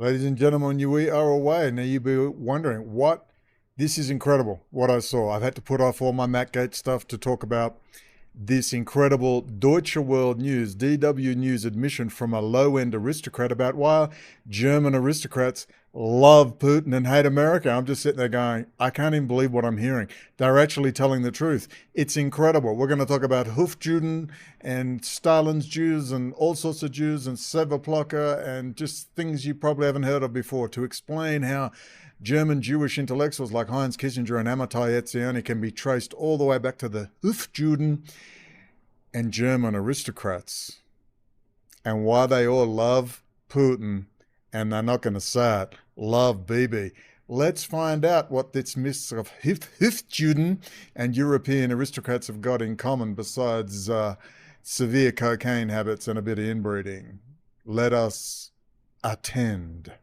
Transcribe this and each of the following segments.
Ladies and gentlemen, we are away. Now you'll be wondering what this is incredible, what I saw. I've had to put off all my Mattgate stuff to talk about this incredible Deutsche World News, DW News admission from a low-end aristocrat about why German aristocrats love Putin and hate America. I'm just sitting there going, I can't even believe what I'm hearing. They're actually telling the truth. It's incredible. We're going to talk about Hofjuden and Stalin's Jews and all sorts of Jews and Severblocker and just things you probably haven't heard of before to explain how German Jewish intellectuals like Heinz Kissinger and Amartya Etzioni can be traced all the way back to the Hofjuden and German aristocrats and why they all love Putin and they're not going to say it, love Bibi. Let's find out what this mix of Hofjuden and European aristocrats have got in common besides severe cocaine habits and a bit of inbreeding. Let us attend.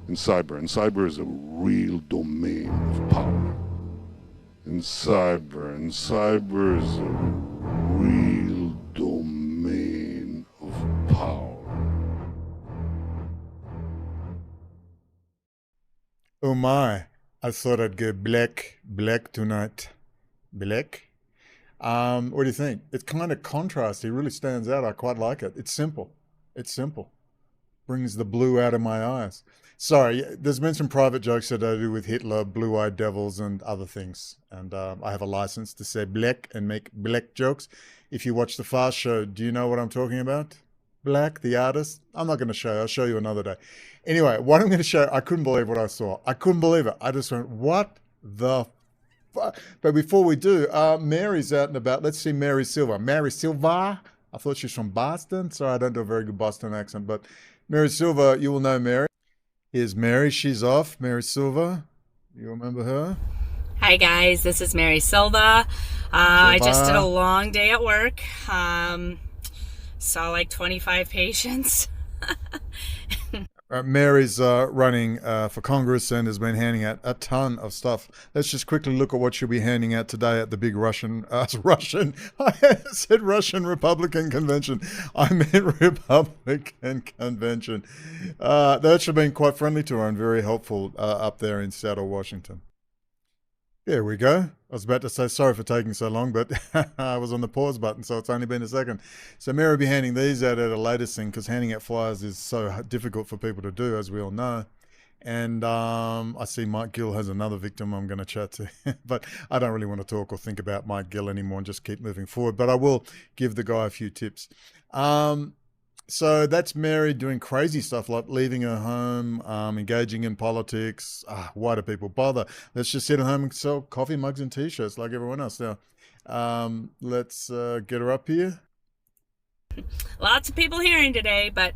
In cyber is a real domain of power. In cyber is a real domain of power. Oh my, I thought I'd go black tonight. Black? What do you think? It's kind of contrasty, it really stands out. I quite like it. It's simple. Brings the blue out of my eyes. Sorry, there's been some private jokes that I do with Hitler, blue-eyed devils, and other things. And I have a license to say black and make black jokes. If you watch the Fast Show, do you know what I'm talking about? Black, the artist? I'm not going to show you. I'll show you another day. Anyway, what I'm going to show, I couldn't believe what I saw. I couldn't believe it. I just went, what the fuck? But before we do, Mary's out and about. Let's see Mary Silva. Mary Silva? I thought she's from Boston. Sorry, I don't do a very good Boston accent, but Mary Silva, you will know Mary. Here's Mary. She's off. Mary Silva. You remember her? Hi, guys. This is Mary Silva. I just did a long day at work. Saw like 25 patients. Mary's running for Congress and has been handing out a ton of stuff. Let's just quickly look at what she'll be handing out today at the big I said Russian Republican Convention. I meant Republican Convention. They actually been quite friendly to her and very helpful up there in Seattle, Washington. There we go. I was about to say sorry for taking so long, but I was on the pause button, so it's only been a second. So Mary will be handing these out at a later thing because handing out flyers is so difficult for people to do, as we all know. And I see Mike Gill has another victim I'm going to chat to, but I don't really want to talk or think about Mike Gill anymore and just keep moving forward. But I will give the guy a few tips. So that's Mary doing crazy stuff like leaving her home, engaging in politics. Why do people bother? Let's just sit at home and sell coffee mugs and T-shirts like everyone else. Now, let's get her up here. Lots of people hearing today, but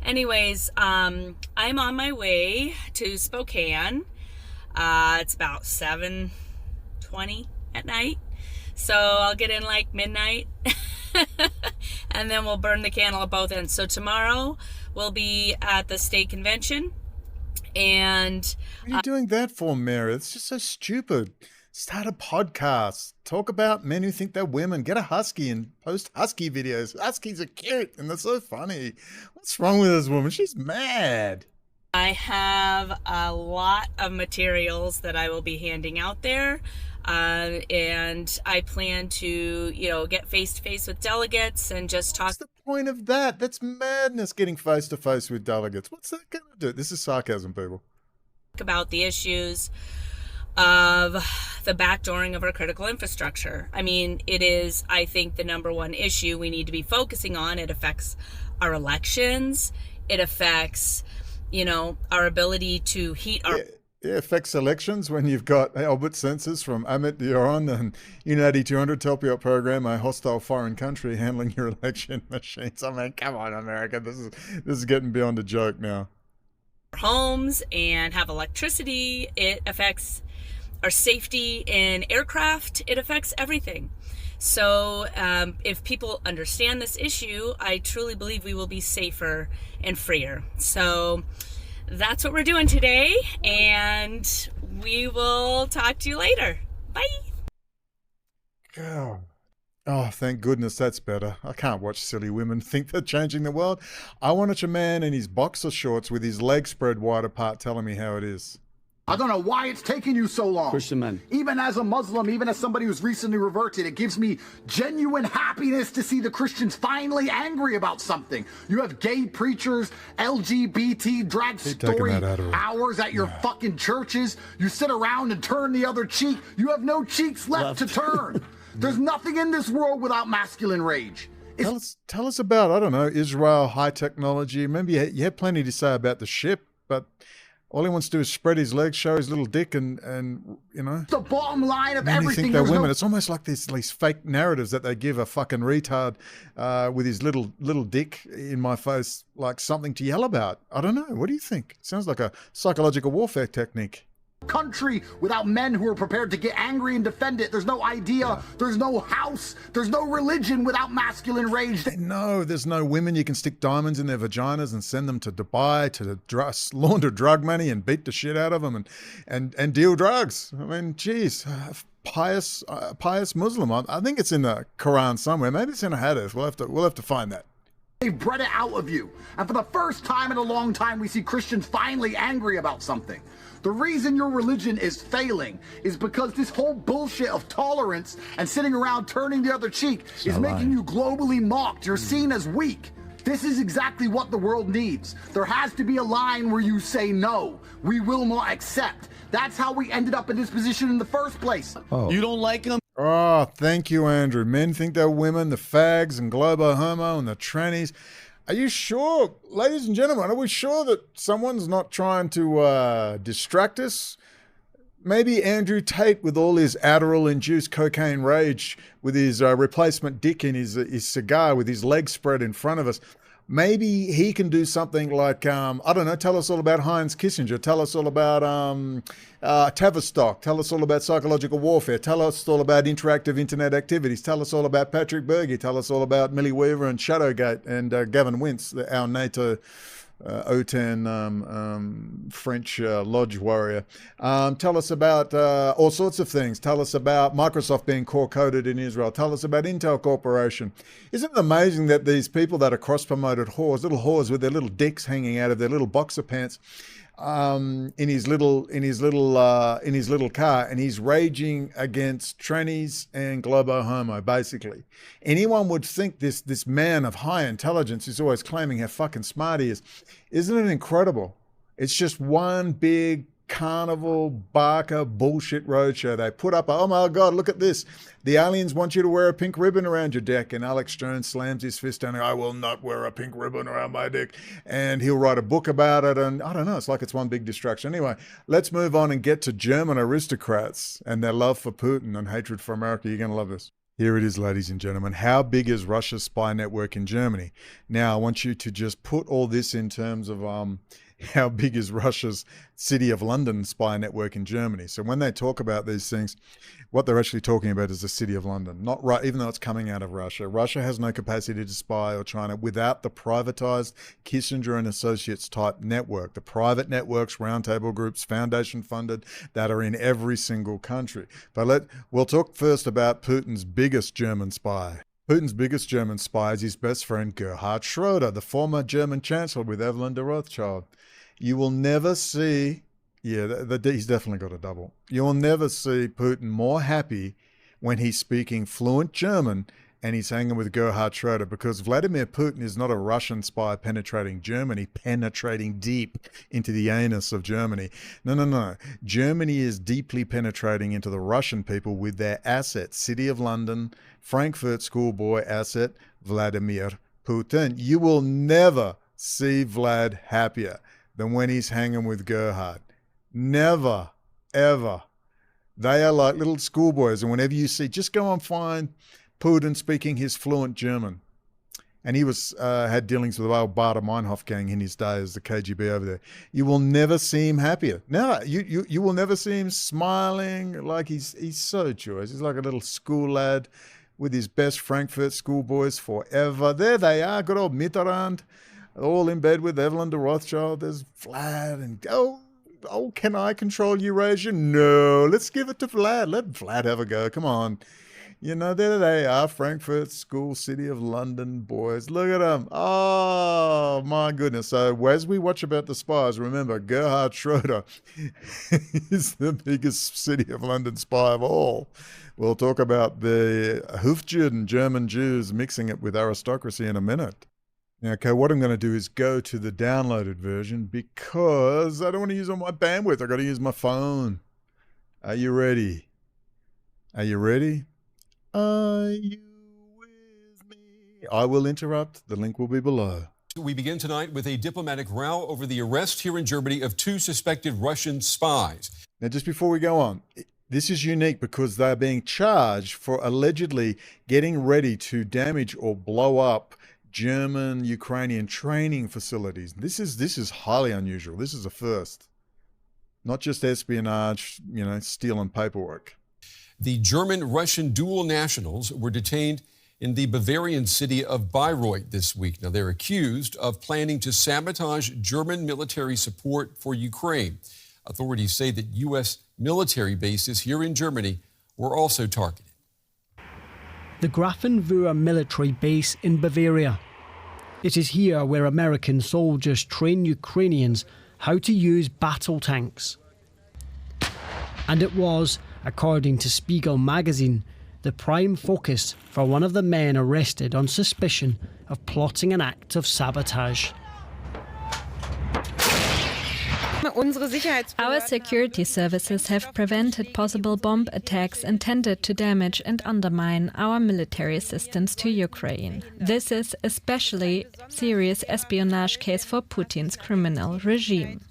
anyways, I'm on my way to Spokane. It's about 7:20 at night, so I'll get in like midnight. And then we'll burn the candle at both ends. So tomorrow we'll be at the state convention. And what are you doing that for, Mary? It's just so stupid. Start a podcast. Talk about men who think they're women. Get a husky and post husky videos. Huskies are cute and they're so funny. What's wrong with this woman? She's mad. I have a lot of materials that I will be handing out there. And I plan to, get face-to-face with delegates and just talk. What's the point of that? That's madness, getting face-to-face with delegates. What's that going to do? This is sarcasm, people. About the issues of the backdooring of our critical infrastructure. I mean, it is, I think, the number one issue we need to be focusing on. It affects our elections. It affects, our ability to heat our... It affects elections when you've got Albert sensors from Amit Dioron and Unity 200 to help you out program a hostile foreign country handling your election machines. I mean, come on, America. This is getting beyond a joke now. Homes and have electricity. It affects our safety in aircraft. It affects everything. So if people understand this issue, I truly believe we will be safer and freer. So that's what we're doing today, and we will talk to you later. Bye. God. Oh, thank goodness that's better. I can't watch silly women think they're changing the world. I want to watch a man in his boxer shorts with his legs spread wide apart telling me how it is. I don't know why it's taking you so long. Christian men. Even as a Muslim, even as somebody who's recently reverted, it gives me genuine happiness to see the Christians finally angry about something. You have gay preachers, LGBT drag story hours at your fucking churches. You sit around and turn the other cheek. You have no cheeks left to turn. There's nothing in this world without masculine rage. Tell us about, I don't know, Israel, high technology. Maybe you had plenty to say about the ship, but all he wants to do is spread his legs, show his little dick, and you know. The bottom line of everything. Think they're women. No... It's almost like these fake narratives that they give a fucking retard with his little dick in my face, like something to yell about. I don't know. What do you think? Sounds like a psychological warfare technique. Country without men who are prepared to get angry and defend it. There's no idea. There's no house. There's no religion without masculine rage. No, there's no women you can stick diamonds in their vaginas and send them to Dubai to launder drug money and beat the shit out of them and deal drugs. I mean, geez, pious Muslim. I think it's in the Quran somewhere. Maybe it's in a hadith. We'll have to find that. They've bred it out of you. And for the first time in a long time, we see Christians finally angry about something. The reason your religion is failing is because this whole bullshit of tolerance and sitting around turning the other cheek is making you globally mocked. You're seen as weak. This is exactly what the world needs. There has to be a line where you say no. We will not accept. That's how we ended up in this position in the first place. Oh. You don't like them? Oh, thank you, Andrew. Men think they're women, the fags and globo homo and the trannies. Are you sure, ladies and gentlemen, are we sure that someone's not trying to distract us? Maybe Andrew Tate with all his Adderall-induced cocaine rage, with his replacement dick in his cigar, with his legs spread in front of us. Maybe he can do something like, I don't know, tell us all about Heinz Kissinger, tell us all about Tavistock, tell us all about psychological warfare, tell us all about interactive internet activities, tell us all about Patrick Berge, tell us all about Millie Weaver and Shadowgate and Gavin Wince, our NATO OTAN French lodge warrior. Tell us about all sorts of things. Tell us about Microsoft being core-coded in Israel. Tell us about Intel Corporation. Isn't it amazing that these people that are cross-promoted whores, little whores with their little dicks hanging out of their little boxer pants, in his little car, and he's raging against trannies and globo homo, basically. Anyone would think this man of high intelligence is always claiming how fucking smart he is. Isn't it incredible? It's just one big carnival barker bullshit roadshow. They put up, oh my God, look at this. The aliens want you to wear a pink ribbon around your dick. And Alex Jones slams his fist down. I will not wear a pink ribbon around my dick. And he'll write a book about it. And I don't know, it's like it's one big distraction. Anyway, let's move on and get to German aristocrats and their love for Putin and hatred for America. You're going to love this. Here it is, ladies and gentlemen. How big is Russia's spy network in Germany? Now, I want you to just put all this in terms of how big is Russia's City of London spy network in Germany. So when they talk about these things, what they're actually talking about is the City of London, not right, even though it's coming out of Russia. Russia has no capacity to spy or China without the privatized Kissinger and Associates type network, the private networks, roundtable groups, foundation funded, that are in every single country. But we'll talk first about Putin's biggest German spy. Putin's biggest German spy is his best friend Gerhard Schroeder, the former German chancellor with Evelyn de Rothschild. You will never see, he's definitely got a double. You will never see Putin more happy when he's speaking fluent German and he's hanging with Gerhard Schroeder, because Vladimir Putin is not a Russian spy penetrating Germany, penetrating deep into the anus of Germany. No. Germany is deeply penetrating into the Russian people with their asset. City of London, Frankfurt schoolboy asset, Vladimir Putin. You will never see Vlad happier than when he's hanging with Gerhard. Never, ever. They are like little schoolboys, and whenever you see, just go and find Putin speaking his fluent German. And he had dealings with the old Baader Meinhof gang in his day as the KGB over there. You will never see him happier. No, you will never see him smiling like he's so joyous. He's like a little school lad with his best Frankfurt schoolboys forever. There they are, good old Mitterrand. all in bed with Evelyn de Rothschild. There's Vlad and, oh, can I control Eurasia? No, let's give it to Vlad. Let Vlad have a go. Come on. You know, there they are, Frankfurt School, City of London boys. Look at them. Oh, my goodness. So as we watch about the spies, remember, Gerhard Schroeder is the biggest City of London spy of all. We'll talk about the Hofjuden German Jews mixing it with aristocracy in a minute. Now, okay, what I'm going to do is go to the downloaded version because I don't want to use all my bandwidth. I've got to use my phone. Are you ready? Are you ready? Are you with me? I will interrupt. The link will be below. We begin tonight with a diplomatic row over the arrest here in Germany of 2 suspected Russian spies. Now, just before we go on, this is unique because they're being charged for allegedly getting ready to damage or blow up German, Ukrainian training facilities. This is highly unusual. This is a first. Not just espionage, you know, stealing paperwork. The German-Russian dual nationals were detained in the Bavarian city of Bayreuth this week. Now, they're accused of planning to sabotage German military support for Ukraine. Authorities say that U.S. military bases here in Germany were also targeted. The Grafenwohr military base in Bavaria. It is here where American soldiers train Ukrainians how to use battle tanks. And it was, according to Spiegel magazine, the prime focus for one of the men arrested on suspicion of plotting an act of sabotage. Our security services have prevented possible bomb attacks intended to damage and undermine our military assistance to Ukraine. This is especially a serious espionage case for Putin's criminal regime.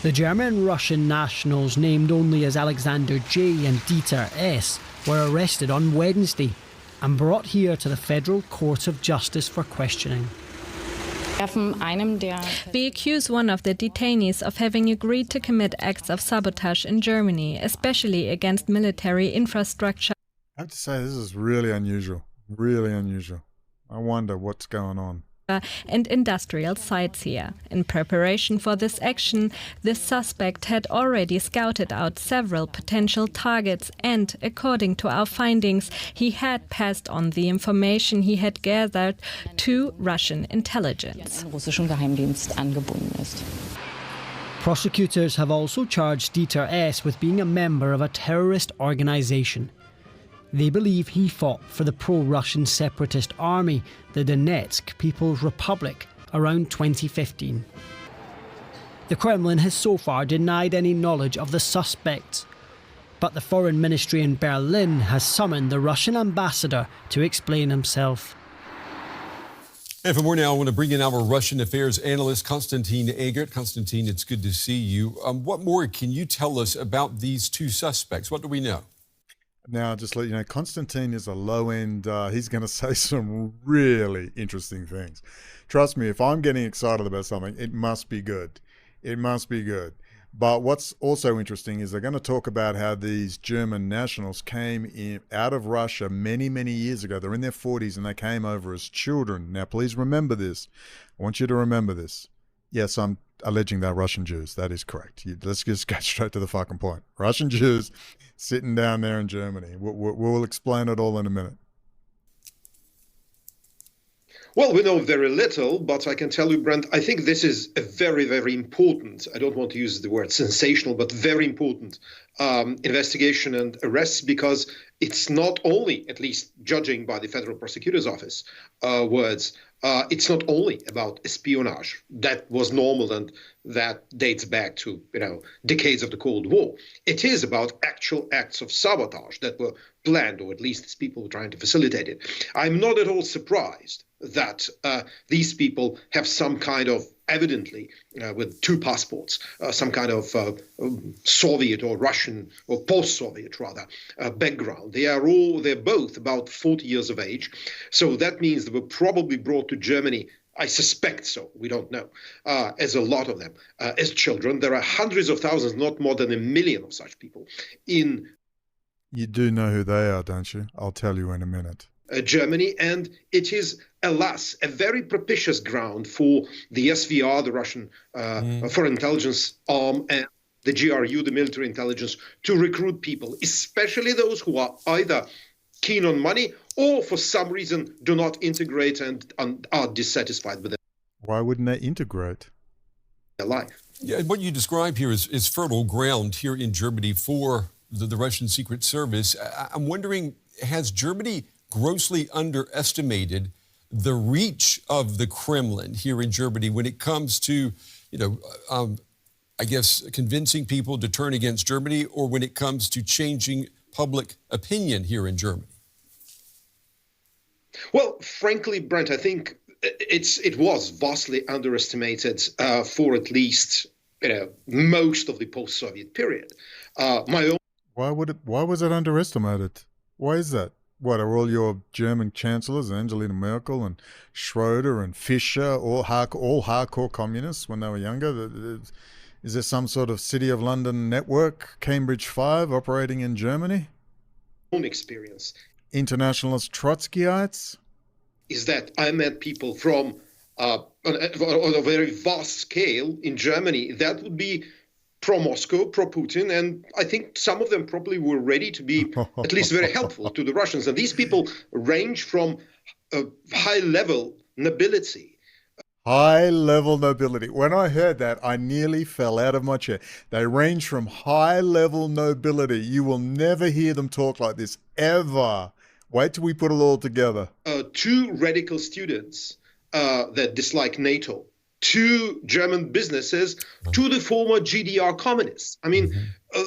The German-Russian nationals, named only as Alexander J. and Dieter S., were arrested on Wednesday and brought here to the Federal Court of Justice for questioning. We accuse one of the detainees of having agreed to commit acts of sabotage in Germany, especially against military infrastructure. I have to say, this is really unusual. Really unusual. I wonder what's going on. And industrial sites here. In preparation for this action, the suspect had already scouted out several potential targets and, according to our findings, he had passed on the information he had gathered to Russian intelligence. Prosecutors have also charged Dieter S. with being a member of a terrorist organisation. They believe he fought for the pro-Russian separatist army, the Donetsk People's Republic, around 2015. The Kremlin has so far denied any knowledge of the suspects, but the Foreign Ministry in Berlin has summoned the Russian ambassador to explain himself. And for more now, I want to bring in our Russian affairs analyst, Konstantin Egert. Konstantin, it's good to see you. What more can you tell us about these 2 suspects? What do we know? Now, just let you know, Konstantin is a low-end, he's going to say some really interesting things. Trust me, if I'm getting excited about something, it must be good. It must be good. But what's also interesting is they're going to talk about how these German nationals came out of Russia many, many years ago. They're in their 40s and they came over as children. Now, please remember this. I want you to remember this. Yes, I'm alleging they're Russian Jews. That is correct. Let's just get straight to the fucking point. Russian Jews sitting down there in Germany. We'll explain it all in a minute. Well, we know very little, but I can tell you, Brent, I think this is a very, very important, I don't want to use the word sensational, but very important investigation and arrests, because it's not only, at least judging by the Federal Prosecutor's Office words, it's not only about espionage. That was normal and that dates back to, decades of the Cold War. It is about actual acts of sabotage that were planned, or at least people were trying to facilitate it. I'm not at all surprised that these people have some kind of, evidently, with 2 passports, some kind of Soviet or Russian or post-Soviet rather background. They're both about 40 years of age. So that means they were probably brought to Germany, I suspect so, we don't know, as a lot of them, as children. There are hundreds of thousands, not more than 1 million of such people in... You do know who they are, don't you? I'll tell you in a minute. Germany, and it is alas, a very propitious ground for the SVR, the Russian foreign intelligence arm, and the GRU, the military intelligence, to recruit people, especially those who are either keen on money or for some reason do not integrate and are dissatisfied with Why wouldn't they integrate? their life. Yeah, what you describe here is fertile ground here in Germany for the Russian Secret Service. I'm wondering, has Germany grossly underestimated the reach of the Kremlin here in Germany when it comes to, I guess, convincing people to turn against Germany, or when it comes to changing public opinion here in Germany? Well, frankly, Brent, I think it was vastly underestimated for at least most of the post-Soviet period. Why was it underestimated? Why is that? What, are all your German chancellors, Angela Merkel and Schroeder and Fischer, all hardcore communists when they were younger? Is there some sort of City of London network, Cambridge 5, operating in Germany? Own experience. Internationalist Trotskyites? Is that I met people from on a very vast scale in Germany that would be pro-Moscow, pro-Putin, and I think some of them probably were ready to be at least very helpful to the Russians. And these people range from high-level nobility. High-level nobility. When I heard that, I nearly fell out of my chair. They range from high-level nobility. You will never hear them talk like this, ever. Wait till we put it all together. 2 radical students that dislike NATO, 2 German businesses, to the former GDR communists. I mean,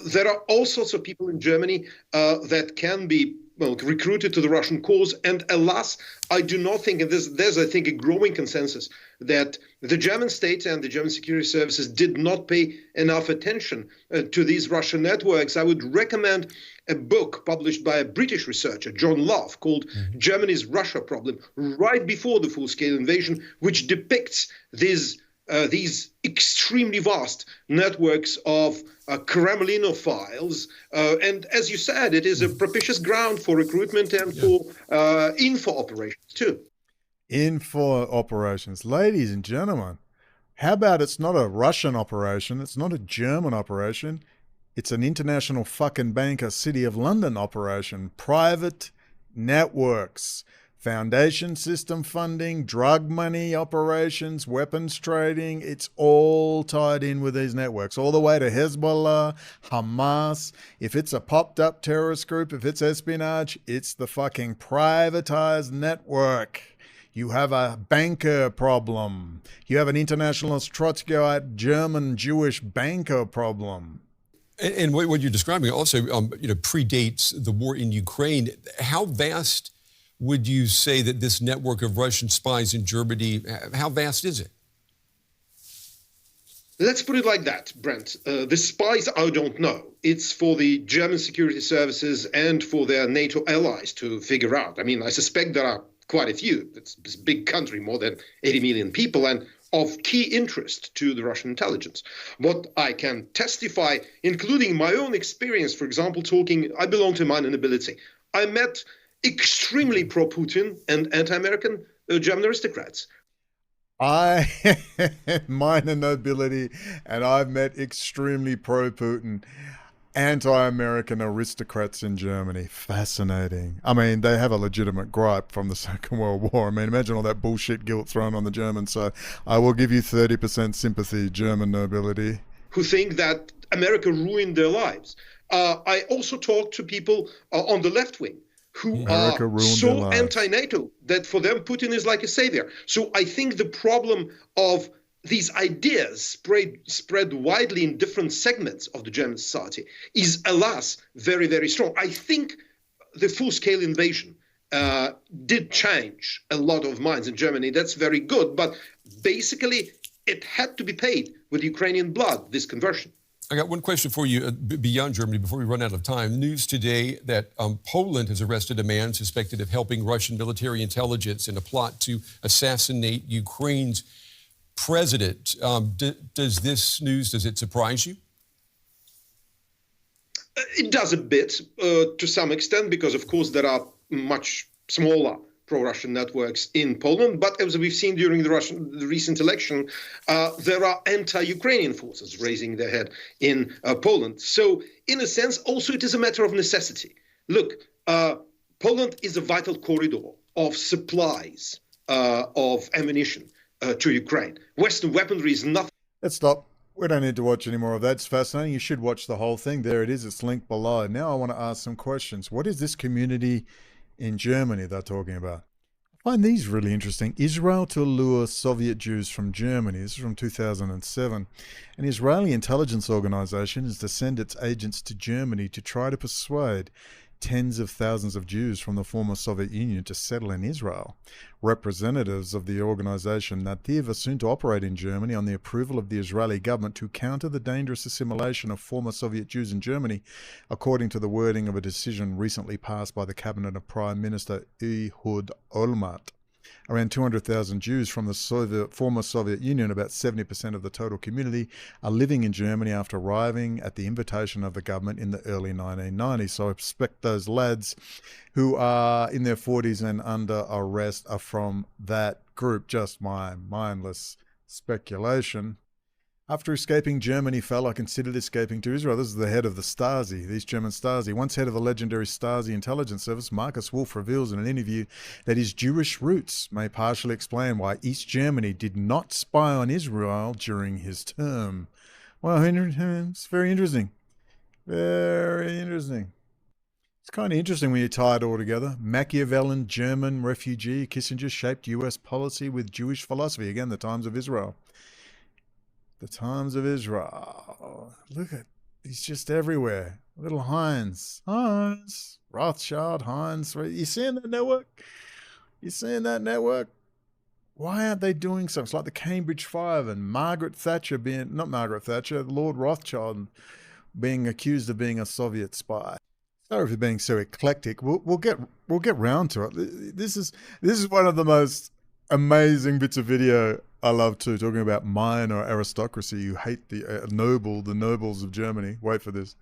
there are all sorts of people in Germany that can be recruited to the Russian cause. And alas, I do not think, and there's, I think, a growing consensus that the German state and the German security services did not pay enough attention to these Russian networks. I would recommend a book published by a British researcher, John Love, called Germany's Russia Problem, right before the full-scale invasion, which depicts these extremely vast networks of Kremlinophiles. And as you said, it is a propitious ground for recruitment and for info operations too. Info operations. Ladies and gentlemen, how about it's not a Russian operation, it's not a German operation, it's an international fucking banker City of London operation. Private networks. Foundation system funding, drug money operations, weapons trading, it's all tied in with these networks, all the way to Hezbollah, Hamas. If it's a popped up terrorist group, if it's espionage, it's the fucking privatized network. You have a banker problem. You have an internationalist Trotskyite German Jewish banker problem. And what you're describing also predates the war in Ukraine. How vast would you say that this network of Russian spies in Germany, how vast is it? Let's put it like that, Brent. The spies, I don't know. It's for the German security services and for their NATO allies to figure out. I mean, I suspect there are quite a few. It's a big country, more than 80 million people, and of key interest to the Russian intelligence. What I can testify, including my own experience, for example, I belong to minor nobility. I met extremely pro-Putin and anti-American German aristocrats. I minor nobility, and I've met extremely pro-Putin, anti-American aristocrats in Germany. Fascinating. I mean, they have a legitimate gripe from the Second World War. I mean, imagine all that bullshit guilt thrown on the Germans. So I will give you 30% sympathy, German nobility. Who think that America ruined their lives. I also talked to people on the left wing who are so anti-NATO that for them Putin is like a savior. So I think the problem of these ideas spread widely in different segments of the German society is, alas, very, very strong. I think the full-scale invasion did change a lot of minds in Germany. That's very good. But basically, it had to be paid with Ukrainian blood, this conversion. I got one question for you beyond Germany before we run out of time. News today that Poland has arrested a man suspected of helping Russian military intelligence in a plot to assassinate Ukraine's president. Does this news, does it surprise you? It does a bit to some extent, because, of course, there are much smaller pro-Russian networks in Poland. But as we've seen during the recent election, there are anti-Ukrainian forces raising their head in Poland. So in a sense, also it is a matter of necessity. Look, Poland is a vital corridor of supplies of ammunition to Ukraine. Western weaponry is nothing. Let's stop. We don't need to watch any more of that. It's fascinating. You should watch the whole thing. There it is. It's linked below. Now I want to ask some questions. What is this community in Germany they're talking about? I find these really interesting. Israel to lure Soviet Jews from Germany. This is from 2007. An Israeli intelligence organization has to send its agents to Germany to try to persuade tens of thousands of Jews from the former Soviet Union to settle in Israel. Representatives of the organization Nativ are soon to operate in Germany on the approval of the Israeli government to counter the dangerous assimilation of former Soviet Jews in Germany, according to the wording of a decision recently passed by the cabinet of Prime Minister Ehud Olmert. Around 200,000 Jews from the former Soviet Union, about 70% of the total community, are living in Germany after arriving at the invitation of the government in the early 1990s. So I expect those lads who are in their 40s and under arrest are from that group. Just my mindless speculation. After escaping Germany, Feller considered escaping to Israel. This is the head of the Stasi, the East German Stasi. Once head of the legendary Stasi intelligence service, Markus Wolf reveals in an interview that his Jewish roots may partially explain why East Germany did not spy on Israel during his term. Well, it's very interesting. Very interesting. It's kind of interesting when you tie it all together. Machiavellian German refugee Kissinger shaped U.S. policy with Jewish philosophy. Again, the Times of Israel. The Times of Israel. Look at, he's just everywhere. Little Heinz, Rothschild, Heinz. You seeing that network? You seeing that network? Why aren't they doing something? It's like the Cambridge Five and Margaret Thatcher being, not Margaret Thatcher, Lord Rothschild being accused of being a Soviet spy. Sorry for being so eclectic. We'll get round to it. This is one of the most amazing bits of video I love too, talking about minor aristocracy. You hate the nobles of Germany. Wait for this.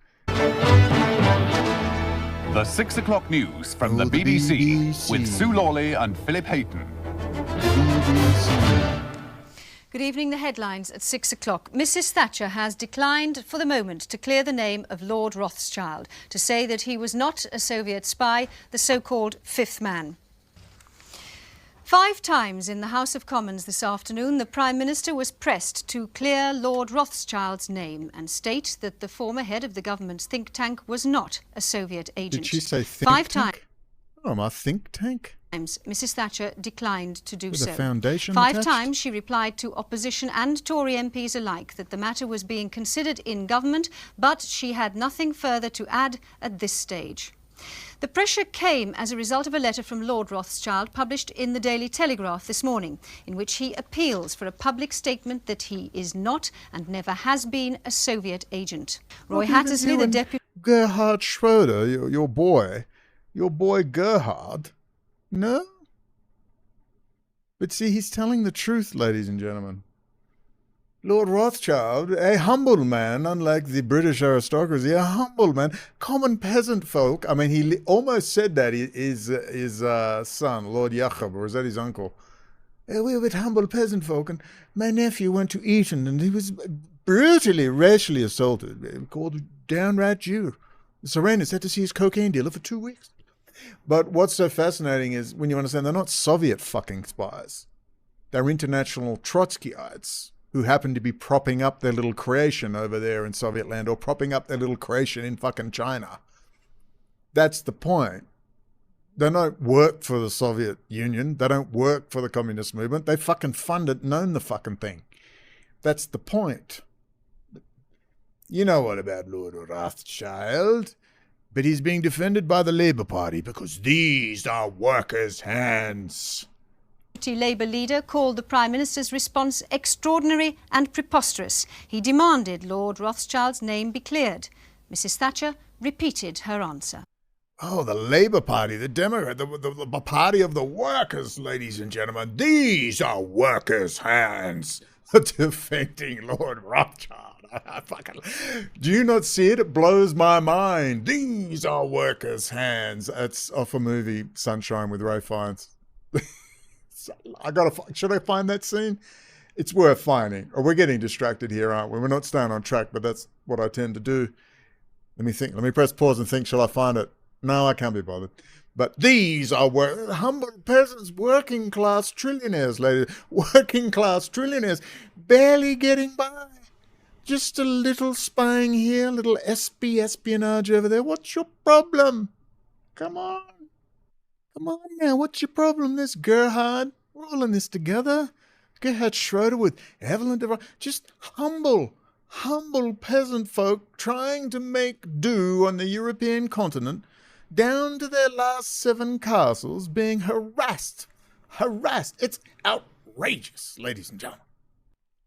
The 6 o'clock news from the BBC with Sue Lawley and Philip Hayton. Good evening. The headlines at 6 o'clock. Mrs. Thatcher has declined for the moment to clear the name of Lord Rothschild, to say that he was not a Soviet spy, the so-called fifth man. 5 times in the House of Commons this afternoon, the Prime Minister was pressed to clear Lord Rothschild's name and state that the former head of the government's think tank was not a Soviet agent. Did she say think 5 tank? times. Oh, my think tank? Mrs. Thatcher declined to do With so. a foundation 5 attached? times she replied to opposition and Tory MPs alike that the matter was being considered in government, but she had nothing further to add at this stage. The pressure came as a result of a letter from Lord Rothschild published in the Daily Telegraph this morning, in which he appeals for a public statement that he is not and never has been a Soviet agent. Roy Hattersley, the deputy... Gerhard Schroeder, your boy Gerhard, no? But see, he's telling the truth, ladies and gentlemen. Lord Rothschild, a humble man, unlike the British aristocracy, a humble man, common peasant folk. I mean, he almost said that his son, Lord Jacob, or is that his uncle? We were but humble peasant folk, and my nephew went to Eton, and he was brutally, racially assaulted, called a downright Jew. The Serenus had to see his cocaine dealer for 2 weeks. But what's so fascinating is when you understand they're not Soviet fucking spies. They're international Trotskyites who happen to be propping up their little creation over there in Soviet land, or propping up their little creation in fucking China. That's the point. They don't work for the Soviet Union. They don't work for the communist movement. They fucking fund it and own the fucking thing. That's the point. You know what about Lord Rothschild? But he's being defended by the Labour Party because these are workers' hands. Labour leader called the Prime Minister's response extraordinary and preposterous. He demanded Lord Rothschild's name be cleared. Mrs. Thatcher repeated her answer. Oh, the Labour Party, the Democrat, the party of the workers, ladies and gentlemen. These are workers' hands defending Lord Rothschild. Do you not see it? It blows my mind. These are workers' hands. It's off a movie, Sunshine with Ray Fiennes. Should I find that scene? It's worth finding. Or we're getting distracted here, aren't we? We're not staying on track, but that's what I tend to do. Let me think. Let me press pause and think. Shall I find it? No, I can't be bothered. But these are humble peasants, working class trillionaires, ladies. Working class trillionaires, barely getting by. Just a little spying here, a little espionage over there. What's your problem? Come on. Come on now, what's your problem? This Gerhard. We're all in this together. Gerhard Schroeder with Evelyn DeVries. Just humble peasant folk trying to make do on the European continent, down to their last 7 castles, being harassed. It's outrageous, ladies and gentlemen.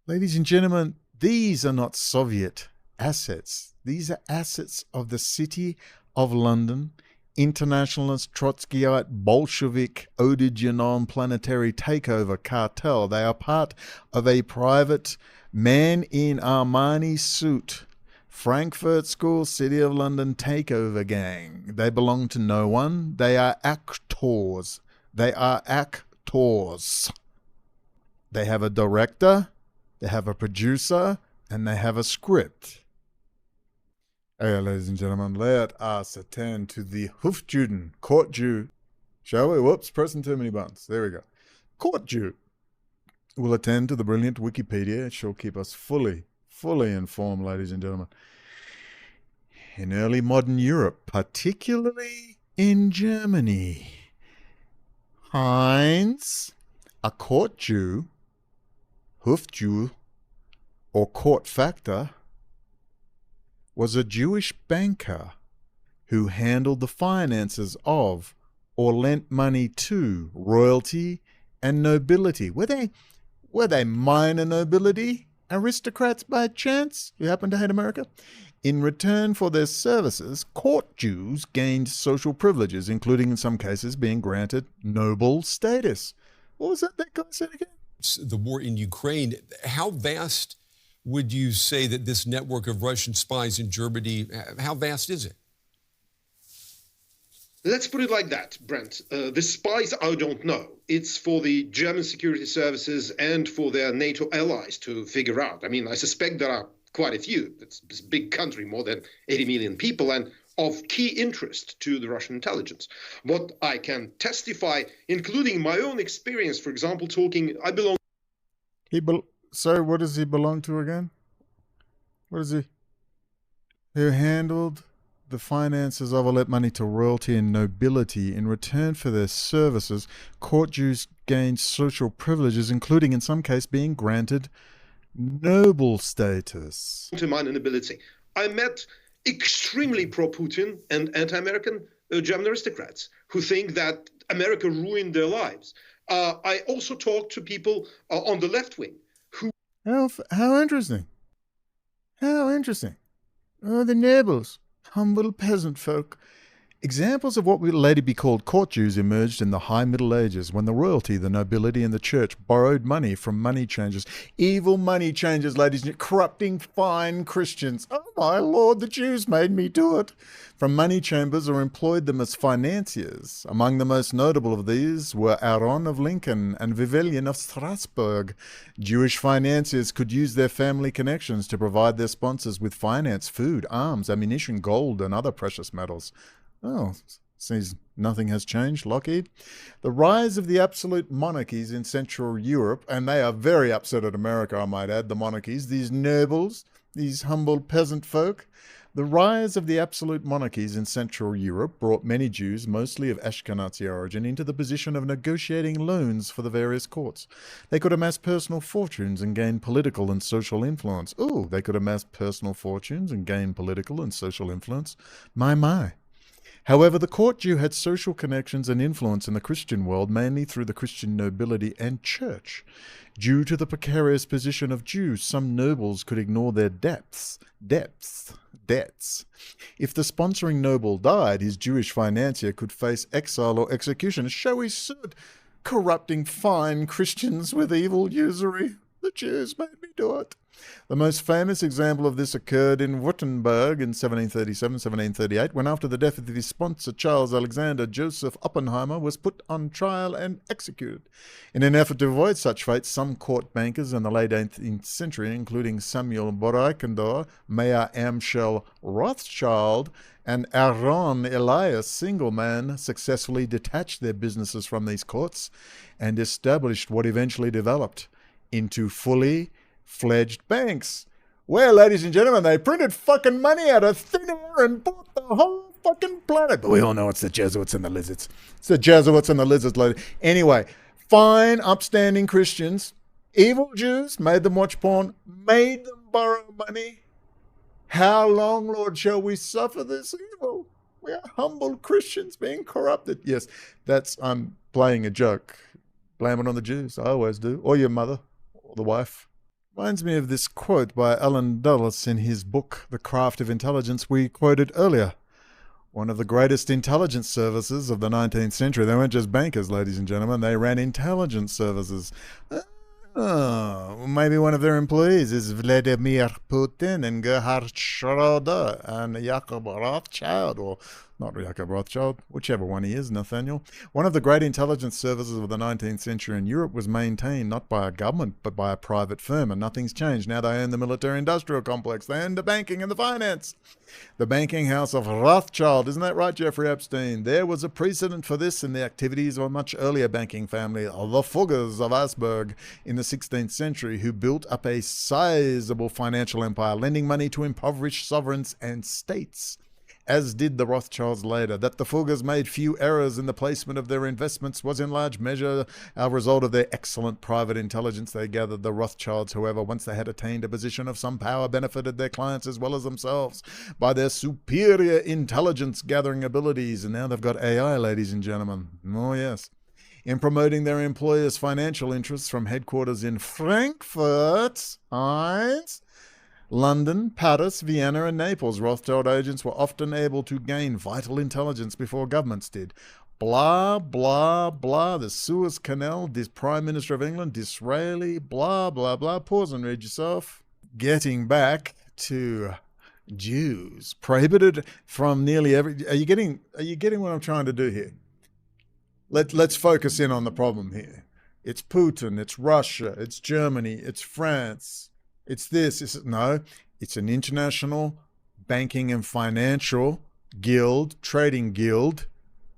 Ladies and gentlemen, these are not Soviet assets. These are assets of the City of London, internationalist, Trotskyite, Bolshevik, Oedigean planetary takeover cartel. They are part of a private man in Armani suit, Frankfurt School, City of London takeover gang. They belong to no one. They are actors. They have a director, they have a producer, and they have a script. Okay, ladies and gentlemen, let us attend to the Hofjuden, court Jew. Shall we? Whoops, pressing too many buttons. There we go. Court Jew will attend to the brilliant Wikipedia. It shall keep us fully informed, ladies and gentlemen. In early modern Europe, particularly in Germany, Heinz, a court Jew, Hofjew, or court factor, was a Jewish banker who handled the finances of or lent money to royalty and nobility. Were they minor nobility? Aristocrats by chance who happen to hate America? In return for their services, court Jews gained social privileges, including in some cases being granted noble status. What was that guy said again? The war in Ukraine, how vast would you say that this network of Russian spies in Germany, how vast is it? Let's put it like that, Brent. The spies, I don't know. It's for the German security services and for their NATO allies to figure out. I mean, I suspect there are quite a few. It's a big country, more than 80 million people, and of key interest to the Russian intelligence. What I can testify, including my own experience, for example, I belong... So what does he belong to again? What is he? Who handled the finances of or lent money to royalty and nobility in return for their services. Court Jews gained social privileges, including in some case being granted noble status. To minor nobility. I met extremely pro-Putin and anti-American German aristocrats who think that America ruined their lives. I also talked to people on the left wing. How interesting. How interesting. Oh, the nobles, humble peasant folk. Examples of what will later be called court Jews emerged in the High Middle Ages, when the royalty, the nobility, and the church borrowed money from money changers. Evil money changers, ladies and gentlemen, corrupting fine Christians. Oh my Lord, the Jews made me do it. From money chambers or employed them as financiers. Among the most notable of these were Aaron of Lincoln and Vivellian of Strasbourg. Jewish financiers could use their family connections to provide their sponsors with finance, food, arms, ammunition, gold, and other precious metals. Oh, seems nothing has changed, Lockheed. The rise of the absolute monarchies in Central Europe, and they are very upset at America, I might add, the monarchies, these nobles, these humble peasant folk. The rise of the absolute monarchies in Central Europe brought many Jews, mostly of Ashkenazi origin, into the position of negotiating loans for the various courts. They could amass personal fortunes and gain political and social influence. Oh, they could amass personal fortunes and gain political and social influence. My. However, the court Jew had social connections and influence in the Christian world, mainly through the Christian nobility and church. Due to the precarious position of Jews, some nobles could ignore their debts. If the sponsoring noble died, his Jewish financier could face exile or execution. So he stood, corrupting fine Christians with evil usury. The Jews made me do it. The most famous example of this occurred in Württemberg in 1737-1738, when after the death of his sponsor Charles Alexander, Joseph Oppenheimer was put on trial and executed. In an effort to avoid such fates, some court bankers in the late 18th century, including Samuel Boreikendorf, Mayer Amschel Rothschild, and Aaron Elias Singelman, successfully detached their businesses from these courts and established what eventually developed into fully fledged banks. Well, ladies and gentlemen, they printed fucking money out of thin air and bought the whole fucking planet. But we all know it's the Jesuits and the lizards. It's the Jesuits and the lizards, lady. Anyway, fine, upstanding Christians, evil Jews, made them watch porn, made them borrow money. How long, Lord, shall we suffer this evil? We are humble Christians being corrupted. Yes, I'm playing a joke. Blame it on the Jews. I always do. Or your mother, or the wife. Reminds me of this quote by Alan Dulles in his book, The Craft of Intelligence, we quoted earlier. One of the greatest intelligence services of the 19th century. They weren't just bankers, ladies and gentlemen. They ran intelligence services. Maybe one of their employees is Vladimir Putin and Gerhard Schroeder and Jacob Rothschild, or not Jacob Rothschild, whichever one he is, Nathaniel. One of the great intelligence services of the 19th century in Europe was maintained not by a government, but by a private firm, and nothing's changed. Now they own the military-industrial complex. They own the banking and the finance. The banking house of Rothschild, isn't that right, Jeffrey Epstein? There was a precedent for this in the activities of a much earlier banking family, the Fuggers of Augsburg in the 16th century, who built up a sizable financial empire, lending money to impoverished sovereigns and states. As did the Rothschilds later. That the Fuggers made few errors in the placement of their investments was in large measure a result of their excellent private intelligence they gathered. The Rothschilds, however, once they had attained a position of some power, benefited their clients as well as themselves by their superior intelligence gathering abilities. And now they've got AI, ladies and gentlemen. Oh, yes. In promoting their employers' financial interests from headquarters in Frankfurt, Heinz, London, Paris, Vienna, and Naples, Rothschild agents were often able to gain vital intelligence before governments did. Blah, blah, blah. The Suez Canal, this Prime Minister of England, Disraeli, blah, blah, blah. Pause and read yourself. Getting back to Jews, prohibited from nearly every... Are you getting what I'm trying to do here? Let's focus in on the problem here. It's Putin, it's Russia, it's Germany, it's France. It's this. No, it's an international banking and financial guild, trading guild,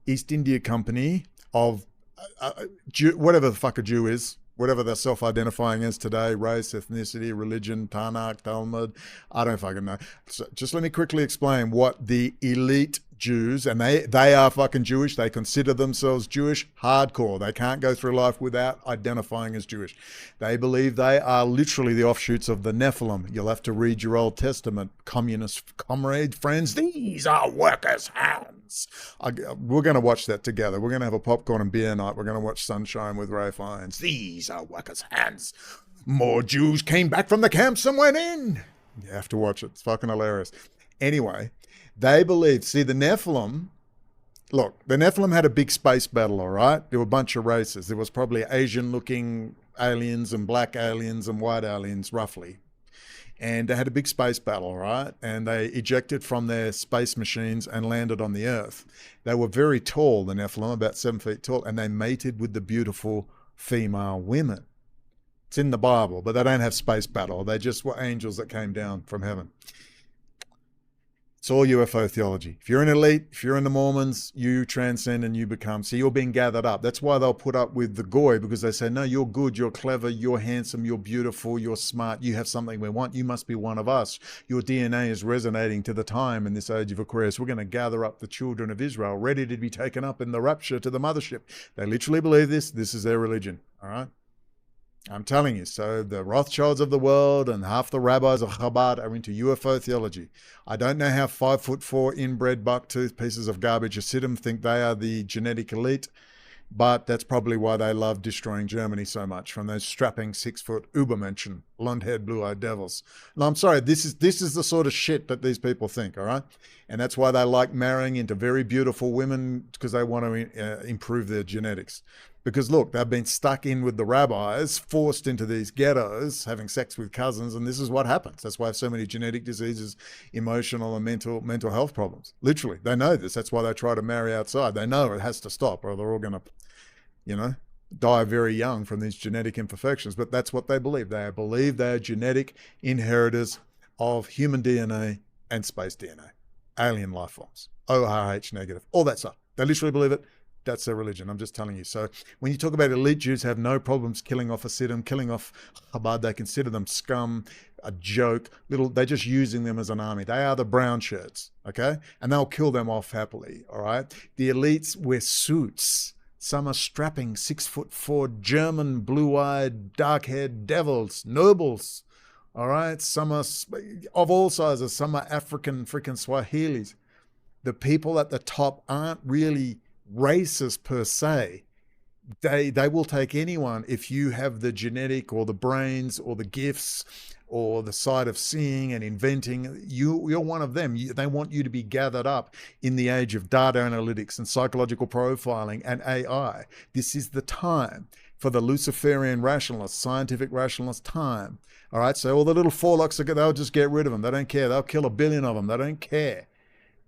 East India Company of whatever the fuck a Jew is, whatever they're self-identifying as today, race, ethnicity, religion, Tanakh, Talmud, I don't fucking know. So just let me quickly explain what the elite Jews, and they are fucking Jewish. They consider themselves Jewish hardcore. They can't go through life without identifying as Jewish. They believe they are literally the offshoots of the Nephilim. You'll have to read your Old Testament, communist comrade friends. These are workers' hands. We're going to watch that together. We're going to have a popcorn and beer night. We're going to watch Sunshine with Ray Fiennes. These are workers' hands. More Jews came back from the camps and went in. You have to watch it. It's fucking hilarious. Anyway, they believed, see, the Nephilim had a big space battle, all right? There were a bunch of races. There was probably Asian-looking aliens and black aliens and white aliens, roughly. And they had a big space battle, all right? And they ejected from their space machines and landed on the Earth. They were very tall, the Nephilim, about 7 feet tall, and they mated with the beautiful female women. It's in the Bible, but they don't have space battle. They just were angels that came down from heaven. It's all UFO theology. If you're an elite, if you're in the Mormons, you transcend and you become. So you're being gathered up. That's why they'll put up with the goy, because they say, no, you're good, you're clever, you're handsome, you're beautiful, you're smart, you have something we want, you must be one of us. Your DNA is resonating to the time in this age of Aquarius. We're going to gather up the children of Israel, ready to be taken up in the rapture to the mothership. They literally believe this. This is their religion. All right? I'm telling you, so the Rothschilds of the world and half the rabbis of Chabad are into UFO theology. I don't know how 5'4" inbred bucktooth pieces of garbage Hasidim think they are the genetic elite, but that's probably why they love destroying Germany so much, from those strapping 6-foot Ubermenschen, blonde-haired, blue-eyed devils. No, I'm sorry, this is the sort of shit that these people think, all right? And that's why they like marrying into very beautiful women, because they want to improve their genetics. Because look, they've been stuck in with the rabbis, forced into these ghettos, having sex with cousins, and this is what happens. That's why I have so many genetic diseases, emotional and mental health problems. Literally, they know this. That's why they try to marry outside. They know it has to stop, or they're all going to, die very young from these genetic imperfections. But that's what they believe. They believe they are genetic inheritors of human DNA and space DNA, alien life forms, ORH negative, all that stuff. They literally believe it. That's their religion. I'm just telling you. So when you talk about elite Jews have no problems killing off Hasidim, killing off Chabad, they consider them scum, a joke, they're just using them as an army. They are the brown shirts, okay? And they'll kill them off happily, all right? The elites wear suits. Some are strapping 6'4" German, blue-eyed, dark-haired devils, nobles, all right? Some are of all sizes. Some are African freaking Swahilis. The people at the top aren't really racist per se. They will take anyone if you have the genetic or the brains or the gifts or the sight of seeing and inventing. You're one of them. They want you to be gathered up in the age of data analytics and psychological profiling and AI. This is the time for the Luciferian rationalist, scientific rationalist time. All right, so all the little forlocks, they'll just get rid of them. They don't care. They'll kill 1 billion of them. They don't care.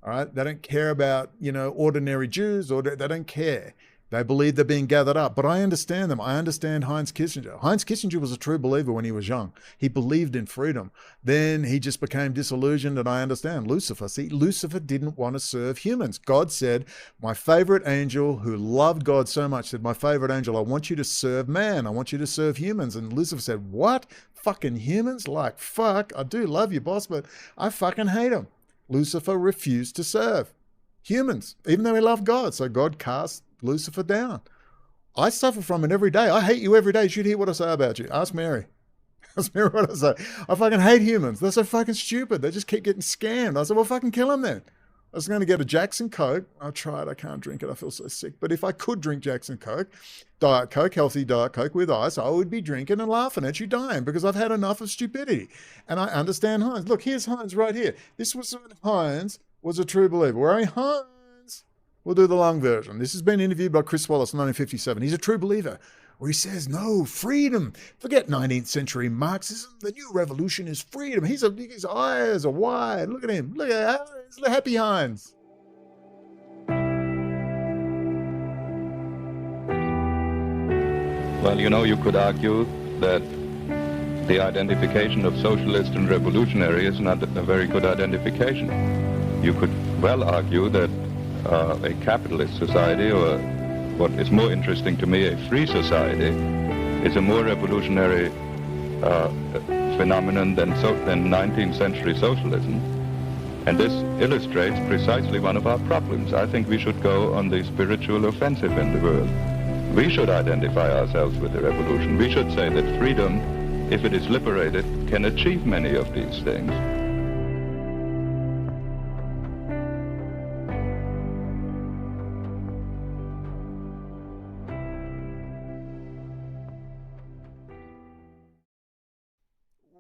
All right, they don't care about, ordinary Jews, or they don't care. They believe they're being gathered up. But I understand them. I understand Heinz Kissinger. Heinz Kissinger was a true believer when he was young. He believed in freedom. Then he just became disillusioned, and I understand. Lucifer. See, Lucifer didn't want to serve humans. God said, my favorite angel who loved God so much said, my favorite angel, I want you to serve man. I want you to serve humans. And Lucifer said, what? Fucking humans? Like, fuck, I do love you, boss, but I fucking hate them. Lucifer refused to serve humans, even though he loved God. So God cast Lucifer down. I suffer from it every day. I hate you every day. You should hear what I say about you. Ask Mary. Ask Mary what I say. I fucking hate humans. They're so fucking stupid. They just keep getting scammed. I said, well, fucking kill them then. I was going to get a Jackson Coke. I tried. I can't drink it. I feel so sick. But if I could drink Jackson Coke, Diet Coke, healthy Diet Coke with ice, I would be drinking and laughing at you dying because I've had enough of stupidity. And I understand Heinz. Look, here's Heinz right here. This was when Heinz was a true believer. Where Heinz, we'll do the long version. This has been interviewed by Chris Wallace in 1957. He's a true believer. Where he says, no, freedom. Forget 19th century Marxism. The new revolution is freedom. His eyes are wide. Look at him. Look at the happy Heinz. Well, you could argue that the identification of socialist and revolutionary is not a very good identification. You could well argue that a capitalist society, or what is more interesting to me, a free society, is a more revolutionary phenomenon than 19th century socialism. And this illustrates precisely one of our problems. I think we should go on the spiritual offensive in the world. We should identify ourselves with the revolution. We should say that freedom, if it is liberated, can achieve many of these things.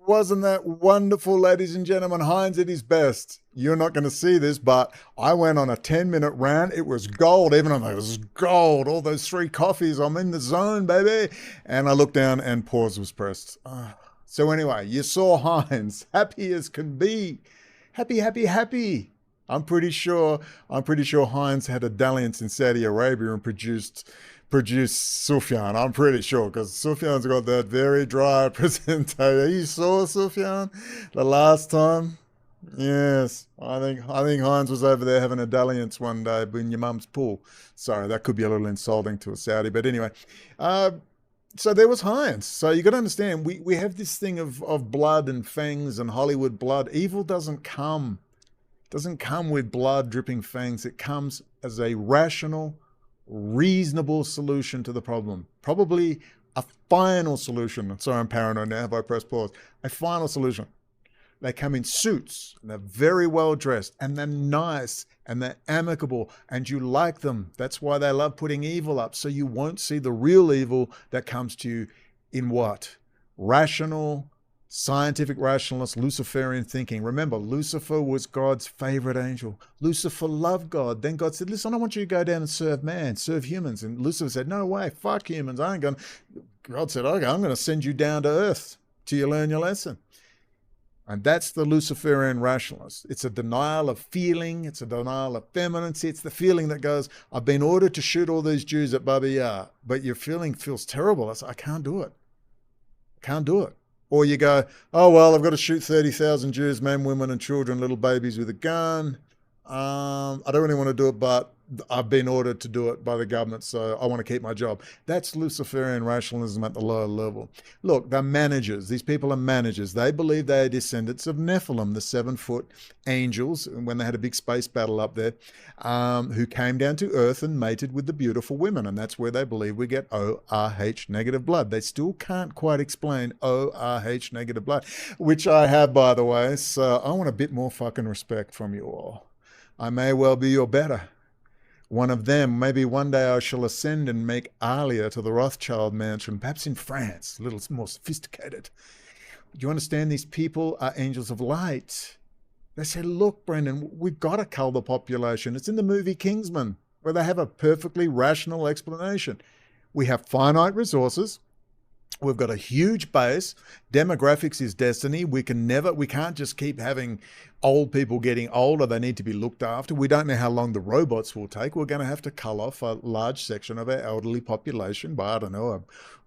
Wasn't that wonderful, ladies and gentlemen? Heinz at his best. You're not going to see this, but I went on a 10-minute rant. It was gold, even though it was gold. All those 3 coffees, I'm in the zone, baby. And I looked down and pause was pressed. So anyway, you saw Heinz, happy as can be. Happy, happy, happy. I'm pretty sure Heinz had a dalliance in Saudi Arabia and produced Sufyan. I'm pretty sure, because Sufyan's got that very dry presentation. You saw Sufyan the last time? Yes. I think Heinz was over there having a dalliance one day in your mum's pool. Sorry, that could be a little insulting to a Saudi, but anyway. So there was Heinz. So you got to understand, we have this thing of blood and fangs and Hollywood blood. Evil doesn't come with blood dripping fangs. It comes as a rational, reasonable solution to the problem. Probably a final solution. Sorry, I'm paranoid now. Have I pressed pause? A final solution. They come in suits, and they're very well dressed, and they're nice, and they're amicable, and you like them. That's why they love putting evil up, so you won't see the real evil that comes to you in what? Rational, scientific rationalist, Luciferian thinking. Remember, Lucifer was God's favorite angel. Lucifer loved God. Then God said, listen, I want you to go down and serve man, serve humans. And Lucifer said, no way, fuck humans. I ain't going to. God said, okay, I'm going to send you down to earth till you learn your lesson. And that's the Luciferian rationalist. It's a denial of feeling. It's a denial of femininity. It's the feeling that goes, I've been ordered to shoot all these Jews at Baba Yar, but your feeling feels terrible. I can't do it. I can't do it. Or you go, oh, well, I've got to shoot 30,000 Jews, men, women, and children, little babies with a gun. I don't really want to do it, but I've been ordered to do it by the government, so I want to keep my job. That's Luciferian rationalism at the lower level. Look, they're managers. These people are managers. They believe they are descendants of Nephilim, the 7-foot angels, when they had a big space battle up there, who came down to Earth and mated with the beautiful women, and that's where they believe we get ORH negative blood. They still can't quite explain ORH negative blood, which I have, by the way, so I want a bit more fucking respect from you all. I may well be your better. One of them, maybe one day I shall ascend and make Alia to the Rothschild mansion, perhaps in France, a little more sophisticated. Do you understand? These people are angels of light. They say, look, Brendan, we've got to cull the population. It's in the movie Kingsman, where they have a perfectly rational explanation. We have finite resources. We've got a huge base. Demographics is destiny. We can't just keep having old people getting older. They need to be looked after. We don't know how long the robots will take. We're going to have to cull off a large section of our elderly population by, I don't know, a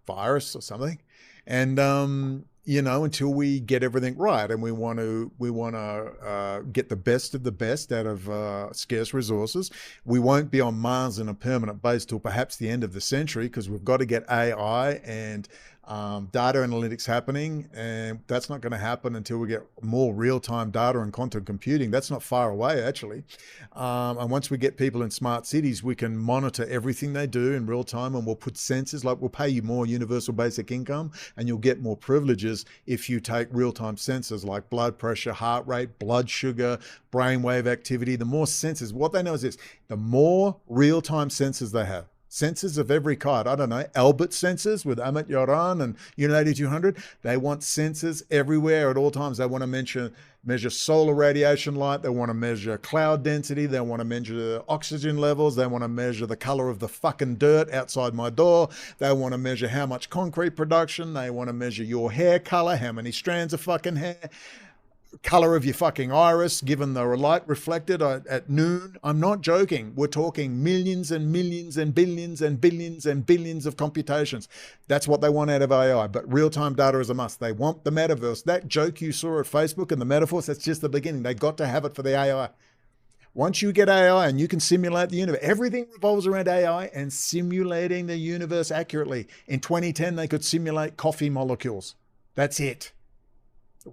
virus or something. And, until we get everything right, and we want to get the best of the best out of scarce resources. We won't be on Mars in a permanent base till perhaps the end of the century, because we've got to get AI and data analytics happening, and that's not going to happen until we get more real-time data and quantum computing. That's not far away, actually. And once we get people in smart cities, we can monitor everything they do in real time, and we'll put sensors, like we'll pay you more universal basic income, and you'll get more privileges if you take real-time sensors like blood pressure, heart rate, blood sugar, brainwave activity. The more sensors, what they know is this: the more real-time sensors they have, sensors of every kind. I don't know, Albert sensors with Amit Yoran and Unit 8200. They want sensors everywhere at all times. They want to measure solar radiation light. They want to measure cloud density. They want to measure oxygen levels. They want to measure the color of the fucking dirt outside my door. They want to measure how much concrete production. They want to measure your hair color, how many strands of fucking hair, color of your fucking iris given the light reflected at noon. I'm not joking. We're talking millions and millions and billions and billions and billions of computations. That's what they want out of AI, but real-time data is a must. They want the metaverse. That joke you saw at Facebook and the metaverse, that's just the beginning. They got to have it for the AI. Once you get AI and you can simulate the universe, everything revolves around AI and simulating the universe accurately. In 2010, they could simulate coffee molecules. That's it.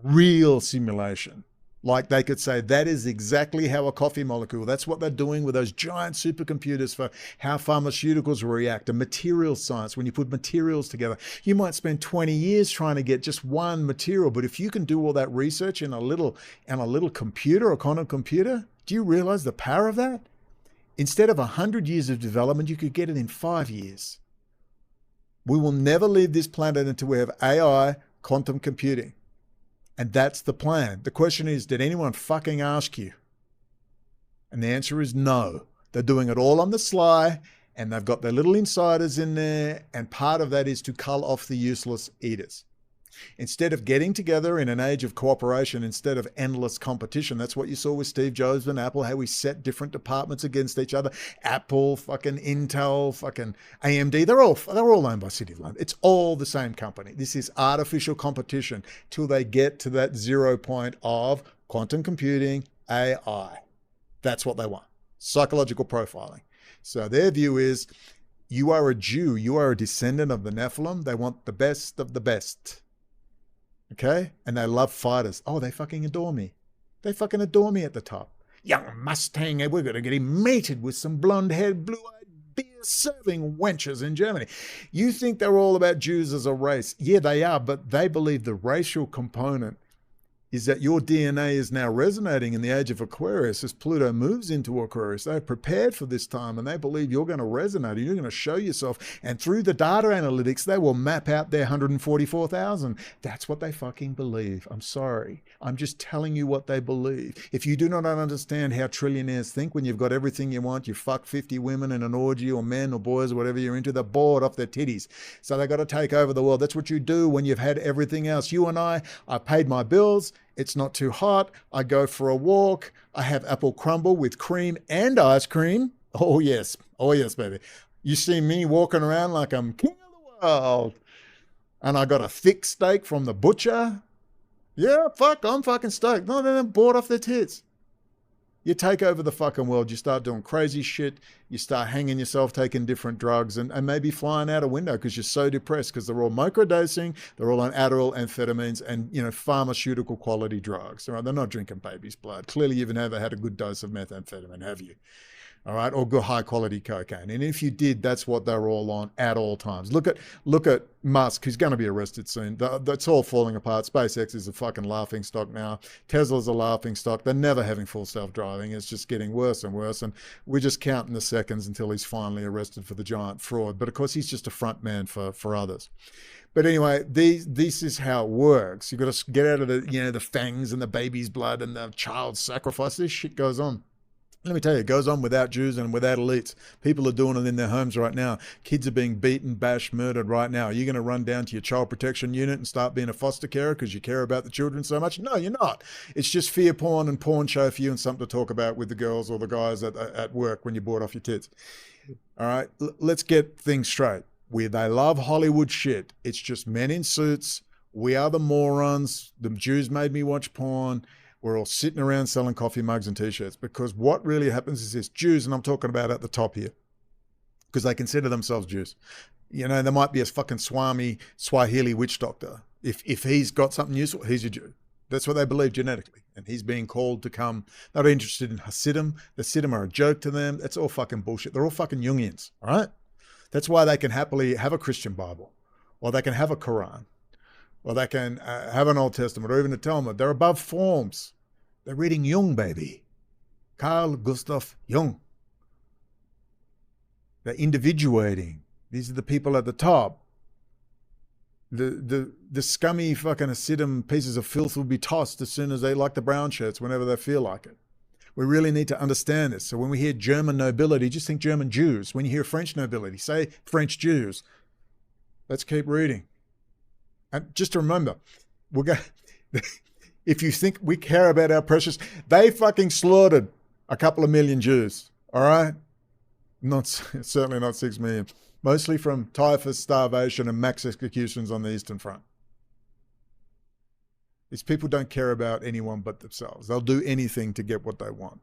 Real simulation. Like they could say, that is exactly how a coffee molecule, that's what they're doing with those giant supercomputers for how pharmaceuticals react, and material science. When you put materials together, you might spend 20 years trying to get just one material, but if you can do all that research in a little computer, a quantum computer, do you realize the power of that? Instead of 100 years of development, you could get it in 5 years. We will never leave this planet until we have AI, quantum computing. And that's the plan. The question is, did anyone fucking ask you? And the answer is no. They're doing it all on the sly, and they've got their little insiders in there, and part of that is to cull off the useless eaters. Instead of getting together in an age of cooperation, instead of endless competition, that's what you saw with Steve Jobs and Apple, how we set different departments against each other. Apple, fucking Intel, fucking AMD, they're all owned by City of London. It's all the same company. This is artificial competition till they get to that 0 point of quantum computing, AI. That's what they want. Psychological profiling. So their view is, you are a Jew, you are a descendant of the Nephilim. They want the best of the best. Okay? And they love fighters. Oh, they fucking adore me. They fucking adore me at the top. Young Mustang, we're going to get him mated with some blonde-haired, blue-eyed, beer-serving wenches in Germany. You think they're all about Jews as a race. Yeah, they are, but they believe the racial component is that your DNA is now resonating in the age of Aquarius as Pluto moves into Aquarius. They're prepared for this time and they believe you're going to resonate and you're going to show yourself. And through the data analytics, they will map out their 144,000. That's what they fucking believe. I'm sorry. I'm just telling you what they believe. If you do not understand how trillionaires think when you've got everything you want, you fuck 50 women in an orgy or men or boys or whatever you're into, they're bored off their titties. So they got to take over the world. That's what you do when you've had everything else. You and I paid my bills. It's not too hot. I go for a walk. I have apple crumble with cream and ice cream. Oh, yes. Oh, yes, baby. You see me walking around like I'm king of the world. And I got a thick steak from the butcher. Yeah, fuck, I'm fucking stoked. No, they're bored off their tits. You take over the fucking world. You start doing crazy shit. You start hanging yourself, taking different drugs, and maybe flying out a window because you're so depressed because they're all microdosing. They're all on Adderall, amphetamines, and, you know, pharmaceutical quality drugs. All right, they're not drinking baby's blood. Clearly, you've never had a good dose of methamphetamine, have you? All right, or good high quality cocaine. And if you did, that's what they're all on at all times. Look at Musk, who's going to be arrested soon. That's all falling apart. SpaceX is a fucking laughing stock now. Tesla's a laughing stock. They're never having full self-driving. It's just getting worse and worse. And we're just counting the seconds until he's finally arrested for the giant fraud. But of course, he's just a front man for others. But anyway, this is how it works. You've got to get out of the fangs and the baby's blood and the child sacrifice. This shit goes on. Let me tell you, it goes on without Jews and without elites. People are doing it in their homes right now. Kids are being beaten, bashed, murdered right now. Are you going to run down to your child protection unit and start being a foster carer because you care about the children so much? No, you're not. It's just fear porn and porn show for you and something to talk about with the girls or the guys at work when you're bored off your tits. All right, let's get things straight. They love Hollywood shit. It's just men in suits. We are the morons. The Jews made me watch porn. We're all sitting around selling coffee mugs and T-shirts because what really happens is this: Jews, and I'm talking about at the top here, because they consider themselves Jews. You know, there might be a fucking Swahili witch doctor. If he's got something useful, he's a Jew. That's what they believe genetically. And he's being called to come. They're not interested in Hasidim. The Hasidim are a joke to them. That's all fucking bullshit. They're all fucking Jungians, all right? That's why they can happily have a Christian Bible, or they can have a Quran, or they can have an Old Testament, or even a Talmud. They're above forms. They're reading Jung, baby. Carl Gustav Jung. They're individuating. These are the people at the top. The scummy fucking Hasidim pieces of filth will be tossed as soon as they like the brown shirts, whenever they feel like it. We really need to understand this. So when we hear German nobility, just think German Jews. When you hear French nobility, say French Jews. Let's keep reading. And just remember, we're going if you think we care about our precious, they fucking slaughtered a couple of million Jews, all right? Certainly not 6 million. Mostly from typhus, starvation, and mass executions on the Eastern Front. These people don't care about anyone but themselves. They'll do anything to get what they want.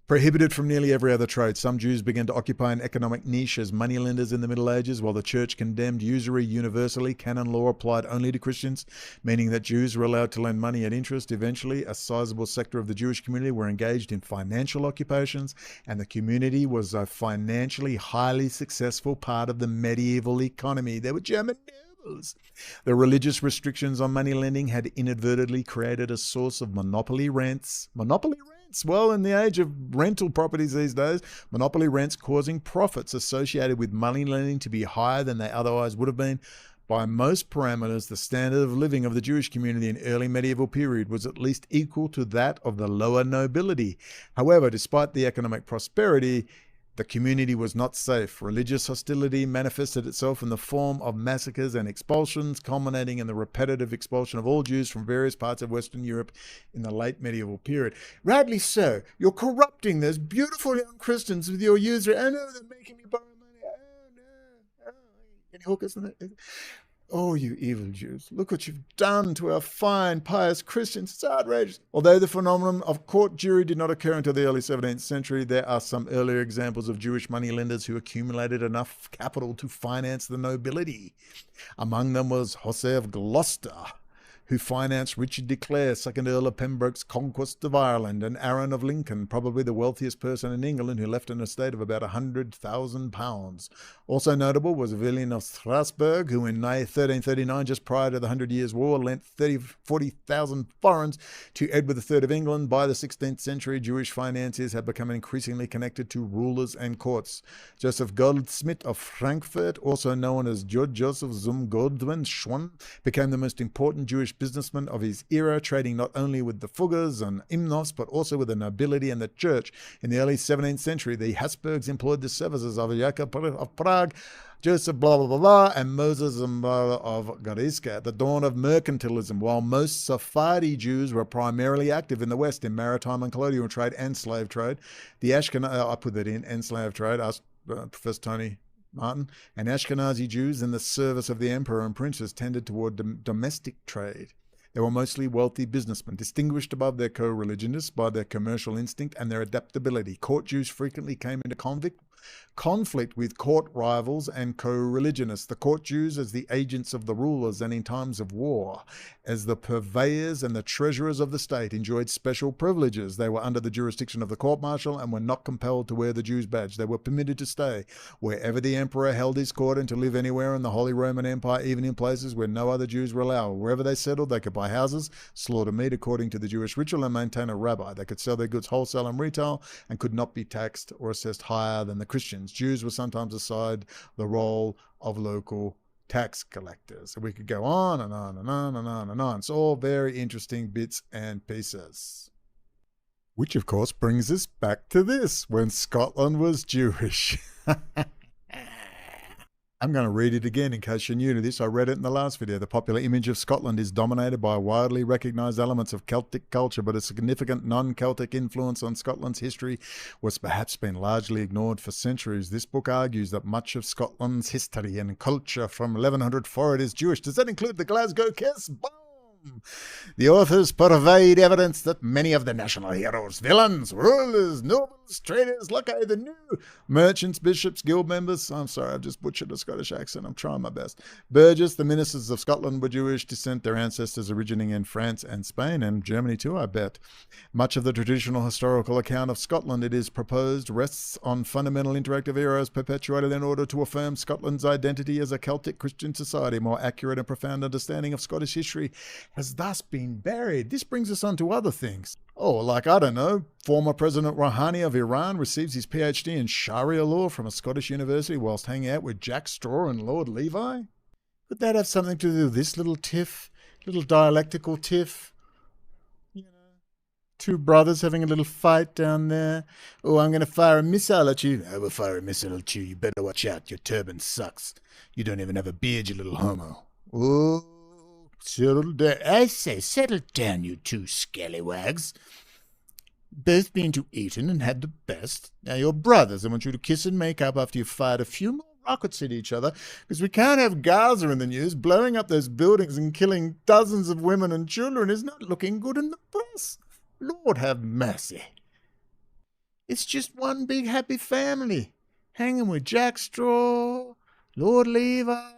Prohibited from nearly every other trade, some Jews began to occupy an economic niche as moneylenders in the Middle Ages, while the church condemned usury universally. Canon law applied only to Christians, meaning that Jews were allowed to lend money at interest. Eventually, a sizable sector of the Jewish community were engaged in financial occupations, and the community was a financially highly successful part of the medieval economy. They were German nobles. The religious restrictions on money lending had inadvertently created a source of monopoly rents. Well, in the age of rental properties these days, monopoly rents causing profits associated with money lending to be higher than they otherwise would have been. By most parameters, the standard of living of the Jewish community in early medieval period was at least equal to that of the lower nobility. However, despite the economic prosperity, the community was not safe. Religious hostility manifested itself in the form of massacres and expulsions, culminating in the repetitive expulsion of all Jews from various parts of Western Europe in the late medieval period. Rightly so. You're corrupting those beautiful young Christians with your usury. Oh no, they're making me borrow money. Oh no. Can you hook us in that? Oh, you evil Jews, look what you've done to our fine, pious Christians. It's outrageous. Although the phenomenon of court jury did not occur until the early 17th century, there are some earlier examples of Jewish moneylenders who accumulated enough capital to finance the nobility. Among them was Jose of Gloucester, who financed Richard de Clare, 2nd Earl of Pembroke's conquest of Ireland, and Aaron of Lincoln, probably the wealthiest person in England, who left an estate of about £100,000. Also notable was William of Strasbourg, who in May 1339, just prior to the 100 Years' War, lent 40,000 florins to Edward III of England. By the 16th century, Jewish financiers had become increasingly connected to rulers and courts. Joseph Goldsmith of Frankfurt, also known as George Joseph zum Goldwyn Schwan, became the most important Jewish businessman of his era, trading not only with the Fuggers and Imnos, but also with the nobility and the church. In the early 17th century, the Habsburgs employed the services of Jacob of Prague, Joseph blah blah blah blah, and Moses of Goriska at the dawn of mercantilism. While most Sephardi Jews were primarily active in the West in maritime and colonial trade and slave trade, the I put that in, and slave trade, asked Professor Tony Martin, and Ashkenazi Jews in the service of the emperor and princes tended toward domestic trade. They were mostly wealthy businessmen, distinguished above their co-religionists by their commercial instinct and their adaptability. Court Jews frequently came into conflict with court rivals and co-religionists. The court Jews as the agents of the rulers, and in times of war, as the purveyors and the treasurers of the state, enjoyed special privileges. They were under the jurisdiction of the court-martial and were not compelled to wear the Jew's badge. They were permitted to stay wherever the emperor held his court and to live anywhere in the Holy Roman Empire, even in places where no other Jews were allowed. Wherever they settled, they could buy houses, slaughter meat according to the Jewish ritual, and maintain a rabbi. They could sell their goods wholesale and retail and could not be taxed or assessed higher than the Christians. Jews were sometimes assigned the role of local tax collectors. So we could go on and on and on and on and on. It's all very interesting bits and pieces. Which, of course, brings us back to this, when Scotland was Jewish. I'm going to read it again in case you're new to this. I read it in the last video. The popular image of Scotland is dominated by widely recognised elements of Celtic culture, but a significant non-Celtic influence on Scotland's history was perhaps been largely ignored for centuries. This book argues that much of Scotland's history and culture from 1100 forward is Jewish. Does that include the Glasgow Kiss? Boom! The authors provide evidence that many of the national heroes, villains, rulers, nobles, traders, Lucky the New, merchants, bishops, guild members, I'm sorry, I've just butchered a Scottish accent, I'm trying my best, Burgess, the ministers of Scotland were Jewish descent, their ancestors originating in France and Spain, and Germany too, I bet. Much of the traditional historical account of Scotland, it is proposed, rests on fundamental interactive eras perpetuated in order to affirm Scotland's identity as a Celtic Christian society. More accurate and profound understanding of Scottish history has thus been buried. This brings us on to other things. Oh, like, I don't know, former President Rouhani of Iran receives his PhD in Sharia law from a Scottish university whilst hanging out with Jack Straw and Lord Levi? Could that have something to do with this little tiff, little dialectical tiff? You know, two brothers having a little fight down there. Oh, I'm going to fire a missile at you. I will fire a missile at you. You better watch out. Your turban sucks. You don't even have a beard, you little homo. Oh. Settle down. I say, settle down, you two scallywags. Both been to Eton and had the best. Now you're brothers. I want you to kiss and make up after you've fired a few more rockets at each other, because we can't have Gaza in the news. Blowing up those buildings and killing dozens of women and children is not looking good in the press. Lord have mercy. It's just one big happy family, hanging with Jack Straw, Lord Levi.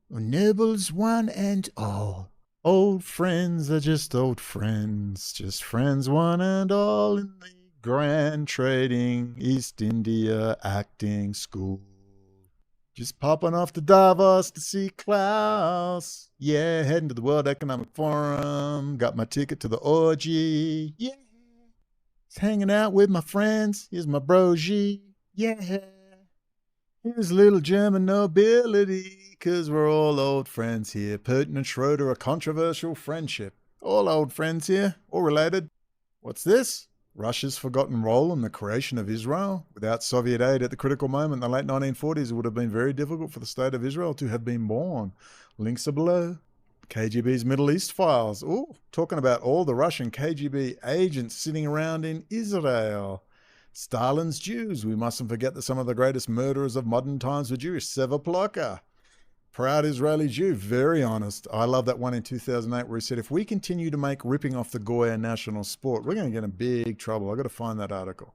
Nobles one and all. Old friends are just old friends, just friends one and all in the grand trading East India acting school. Just popping off to Davos to see Klaus. Yeah, heading to the World Economic Forum. Got my ticket to the orgy. Yeah. Just hanging out with my friends. Here's my bro G. Yeah. Here's little German nobility, 'cause we're all old friends here. Putin and Schroeder, a controversial friendship. All old friends here, all related. What's this? Russia's forgotten role in the creation of Israel. Without Soviet aid at the critical moment in the late 1940s, it would have been very difficult for the state of Israel to have been born. Links are below. KGB's Middle East files. Ooh, talking about all the Russian KGB agents sitting around in Israel. Stalin's Jews. We mustn't forget that some of the greatest murderers of modern times were Jewish. Seva proud Israeli Jew, very honest. I love that one in 2008 where he said, if we continue to make ripping off the Goya national sport, we're going to get in big trouble. I've got to find that article.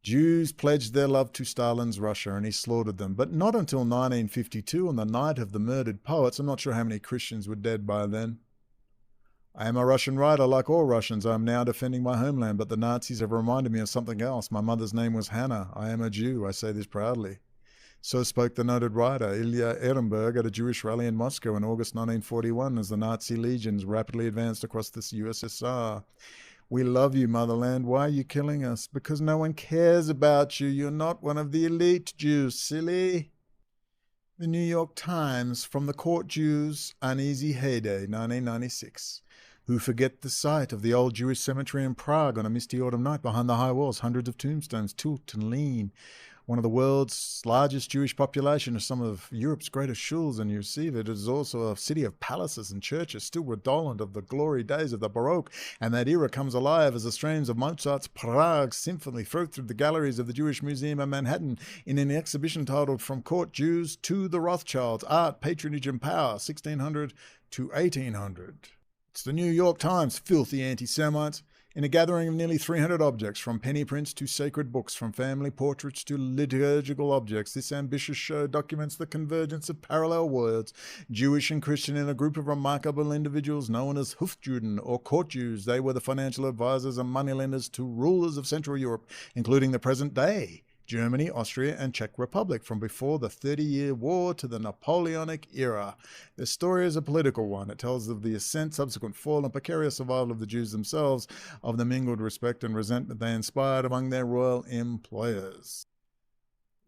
Jews pledged their love to Stalin's Russia and he slaughtered them, but not until 1952 on the night of the murdered poets. I'm not sure how many Christians were dead by then. I am a Russian writer like all Russians. I am now defending my homeland, but the Nazis have reminded me of something else. My mother's name was Hannah. I am a Jew. I say this proudly. So spoke the noted writer Ilya Ehrenberg at a Jewish rally in Moscow in August 1941 as the Nazi legions rapidly advanced across the USSR. We love you, motherland. Why are you killing us? Because no one cares about you. You're not one of the elite Jews, silly. The New York Times, from the Court Jews' Uneasy Heyday, 1996. Who forget the sight of the old Jewish cemetery in Prague on a misty autumn night behind the high walls, hundreds of tombstones tilt and lean. One of the world's largest Jewish population is some of Europe's greatest shuls, and you see that it is also a city of palaces and churches, still redolent of the glory days of the Baroque, and that era comes alive as the strains of Mozart's Prague Symphony flow through the galleries of the Jewish Museum in Manhattan in an exhibition titled From Court Jews to the Rothschilds, Art, Patronage and Power, 1600 to 1800. It's the New York Times, filthy anti-Semites. In a gathering of nearly 300 objects, from penny prints to sacred books, from family portraits to liturgical objects, this ambitious show documents the convergence of parallel worlds, Jewish and Christian, in a group of remarkable individuals known as Hofjuden or Court Jews. They were the financial advisors and moneylenders to rulers of Central Europe, including the present day Germany, Austria, and Czech Republic, from before the 30-Year War to the Napoleonic era. The story is a political one. It tells of the ascent, subsequent fall, and precarious survival of the Jews themselves, of the mingled respect and resentment they inspired among their royal employers.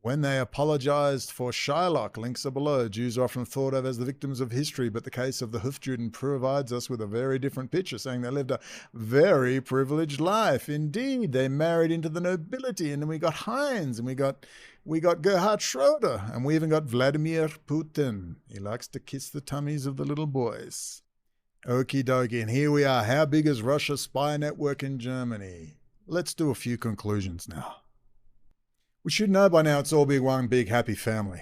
When they apologized for Shylock, links are below. Jews are often thought of as the victims of history, but the case of the Hofjuden provides us with a very different picture, saying they lived a very privileged life. Indeed, they married into the nobility, and then we got Heinz, and we got Gerhard Schroeder, and we even got Vladimir Putin. He likes to kiss the tummies of the little boys. Okie dokie, and here we are. How big is Russia's spy network in Germany? Let's do a few conclusions now. We should know by now it's all one big happy family.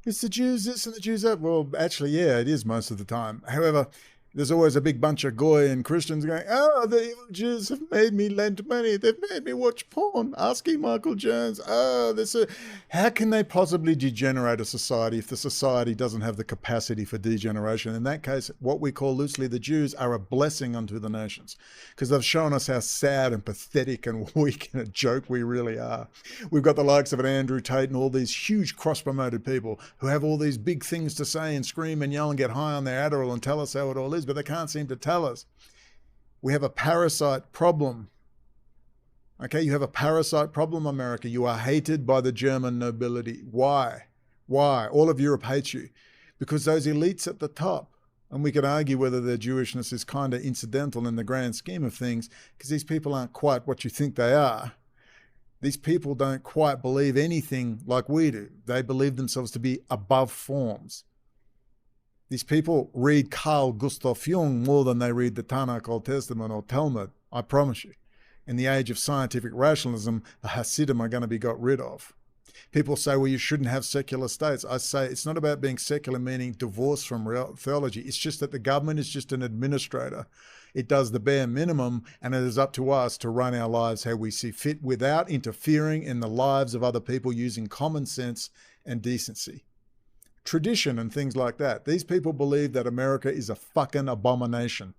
It's the Jews this and the Jews that. Well, actually, yeah, it is most of the time. However, there's always a big bunch of goy and Christians going, oh, the evil Jews have made me lend money. They've made me watch porn. Asking Michael Jones, how can they possibly degenerate a society if the society doesn't have the capacity for degeneration? In that case, what we call loosely the Jews are a blessing unto the nations, because they've shown us how sad and pathetic and weak and a joke we really are. We've got the likes of an Andrew Tate and all these huge cross-promoted people who have all these big things to say and scream and yell and get high on their Adderall and tell us how it all is, but they can't seem to tell us. We have a parasite problem. Okay, you have a parasite problem, America. You are hated by the German nobility. Why? Why? All of Europe hates you. Because those elites at the top, and we can argue whether their Jewishness is kind of incidental in the grand scheme of things, because these people aren't quite what you think they are. These people don't quite believe anything like we do. They believe themselves to be above forms. These people read Carl Gustav Jung more than they read the Tanakh, Old Testament, or Talmud, I promise you. In the age of scientific rationalism, the Hasidim are going to be got rid of. People say, well, you shouldn't have secular states. I say it's not about being secular, meaning divorced from real theology. It's just that the government is just an administrator. It does the bare minimum, and it is up to us to run our lives how we see fit without interfering in the lives of other people, using common sense and decency. Tradition and things like that. These people believe that America is a fucking abomination.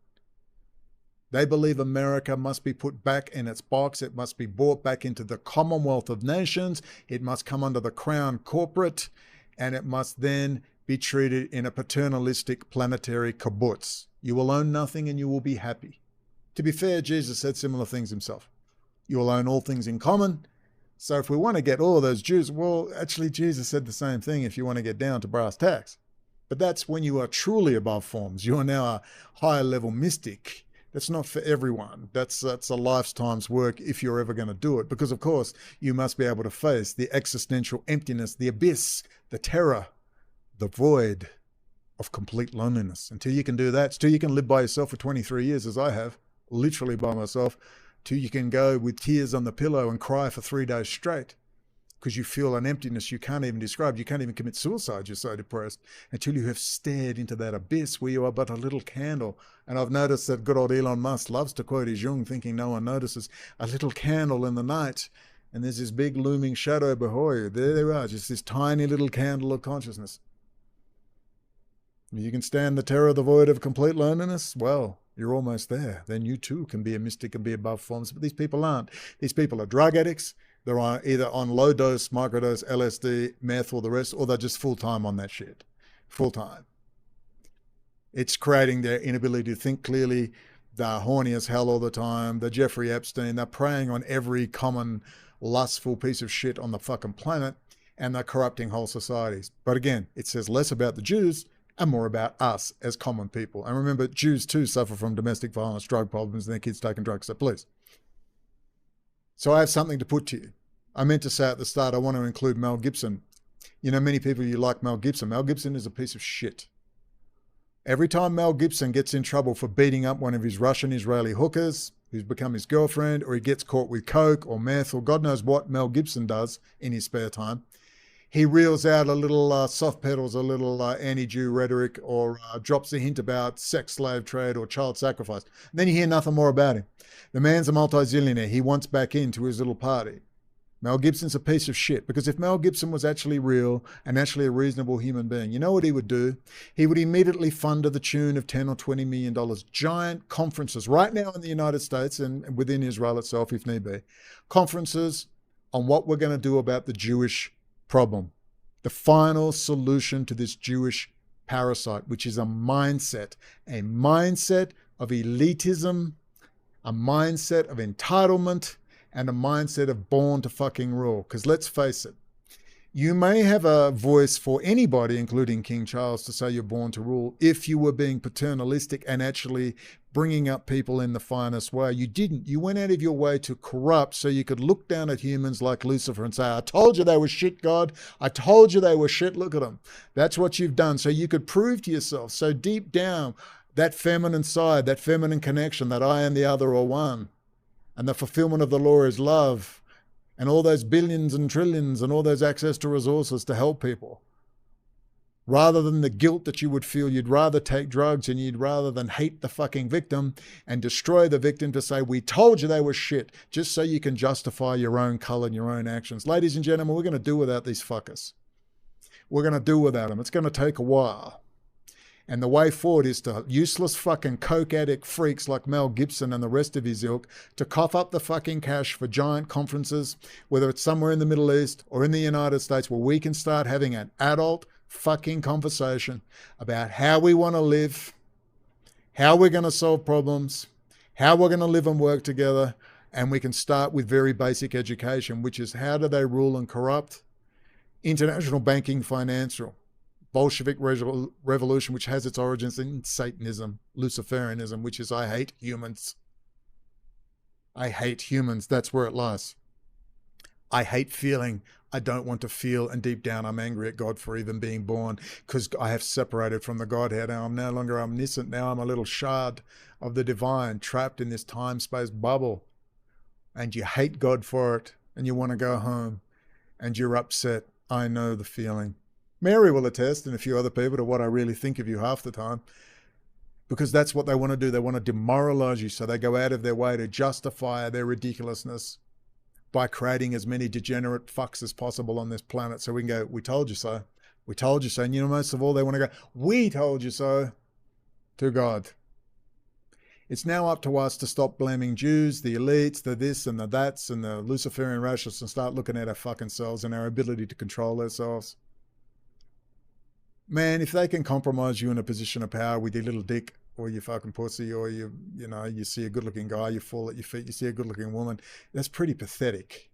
They believe America must be put back in its box. It must be brought back into the Commonwealth of Nations. It must come under the Crown Corporate, and it must then be treated in a paternalistic planetary kibbutz. You will own nothing and you will be happy. To be fair, Jesus said similar things himself. You will own all things in common. So if we want to get all of those Jews, well, actually Jesus said the same thing if you want to get down to brass tacks. But that's when you are truly above forms. You are now a higher level mystic. That's not for everyone. That's a lifetime's work if you're ever going to do it. Because, of course, you must be able to face the existential emptiness, the abyss, the terror, the void of complete loneliness. Until you can do that, until you can live by yourself for 23 years, as I have, literally by myself, till you can go with tears on the pillow and cry for 3 days straight because you feel an emptiness you can't even describe. You can't even commit suicide. You're so depressed until you have stared into that abyss where you are but a little candle. And I've noticed that good old Elon Musk loves to quote his Jung, thinking no one notices. A little candle in the night And there's this big looming shadow before you. There they are, just this tiny little candle of consciousness. If you can stand the terror of the void of complete loneliness, well, you're almost there. Then you too can be a mystic and be above forms. But these people aren't. These people are drug addicts. They're either on low dose, microdose, LSD, meth, or the rest, or they're just full time on that shit. Full time. It's creating their inability to think clearly. They're horny as hell all the time. They're Jeffrey Epstein. They're preying on every common lustful piece of shit on the fucking planet, and they're corrupting whole societies. But again, it says less about the Jews and more about us as common people. And remember, Jews too suffer from domestic violence, drug problems, and their kids taking drugs. So please. So I have something to put to you. I meant to say at the start, I want to include Mel Gibson. You know, many people, you like Mel Gibson. Mel Gibson is a piece of shit. Every time Mel Gibson gets in trouble for beating up one of his Russian Israeli hookers, who's become his girlfriend, or he gets caught with coke or meth, or God knows what Mel Gibson does in his spare time, he reels out a little soft pedals, a little anti-Jew rhetoric, or drops a hint about sex slave trade or child sacrifice. And then you hear nothing more about him. The man's a multi-zillionaire. He wants back into his little party. Mel Gibson's a piece of shit, because if Mel Gibson was actually real and actually a reasonable human being, you know what he would do? He would immediately fund to the tune of $10 or $20 million giant conferences right now in the United States and within Israel itself, if need be, conferences on what we're going to do about the Jewish problem, the final solution to this Jewish parasite, which is a mindset of elitism, a mindset of entitlement, and a mindset of born to fucking rule. Because let's face it, you may have a voice for anybody, including King Charles, to say you're born to rule if you were being paternalistic and actually bringing up people in the finest way. You didn't. You went out of your way to corrupt so you could look down at humans like Lucifer and say, I told you they were shit, God. I told you they were shit. Look at them. That's what you've done. So you could prove to yourself, so deep down, that feminine side, that feminine connection, that I and the other are one. And the fulfillment of the law is love, and all those billions and trillions and all those access to resources to help people. Rather than the guilt that you would feel, you'd rather take drugs, and you'd rather than hate the fucking victim and destroy the victim to say, we told you they were shit, just so you can justify your own color and your own actions. Ladies and gentlemen, we're going to do without these fuckers. We're going to do without them. It's going to take a while. And the way forward is to useless fucking coke addict freaks like Mel Gibson and the rest of his ilk to cough up the fucking cash for giant conferences, whether it's somewhere in the Middle East or in the United States, where we can start having an adult fucking conversation about how we want to live, how we're going to solve problems, how we're going to live and work together. And we can start with very basic education, which is how do they rule and corrupt? International banking, financial. Bolshevik revolution, which has its origins in Satanism, Luciferianism, which is I hate humans. I hate humans. That's where it lies. I hate feeling. I don't want to feel, and deep down I'm angry at God for even being born, because I have separated from the Godhead. Now I'm no longer omniscient. Now I'm a little shard of the divine, trapped in this time-space bubble. And you hate God for it, and you want to go home, and you're upset. I know the feeling. Mary will attest, and a few other people, to what I really think of you half the time, because that's what they want to do. They want to demoralize you, so they go out of their way to justify their ridiculousness by creating as many degenerate fucks as possible on this planet, so we can go, we told you so. We told you so. And you know, most of all, they want to go, we told you so, to God. It's now up to us to stop blaming Jews, the elites, the this and the that's, and the Luciferian rationalists, and start looking at our fucking selves and our ability to control ourselves. Man, if they can compromise you in a position of power with your little dick, or your fucking pussy, or you see a good-looking guy, you fall at your feet, you see a good-looking woman, that's pretty pathetic.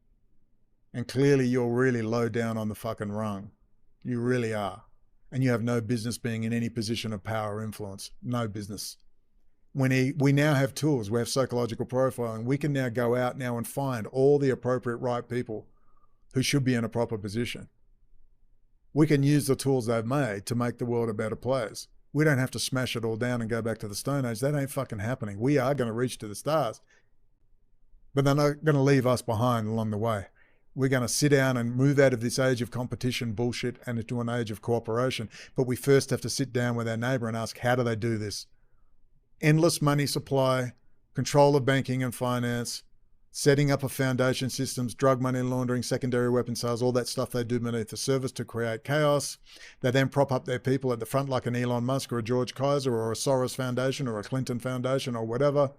And clearly you're really low down on the fucking rung. You really are. And you have no business being in any position of power or influence. No business. We now have tools. We have psychological profiling. We can now go out now and find all the appropriate right people who should be in a proper position. We can use the tools they've made to make the world a better place. We don't have to smash it all down and go back to the Stone Age. That ain't fucking happening. We are going to reach to the stars. But they're not going to leave us behind along the way. We're going to sit down and move out of this age of competition bullshit and into an age of cooperation. But we first have to sit down with our neighbour and ask, how do they do this? Endless money supply, control of banking and finance, setting up of foundation systems, drug money laundering, secondary weapon sales, all that stuff they do beneath the surface to create chaos. They then prop up their people at the front like an Elon Musk or a George Kaiser or a Soros Foundation or a Clinton Foundation or whatever.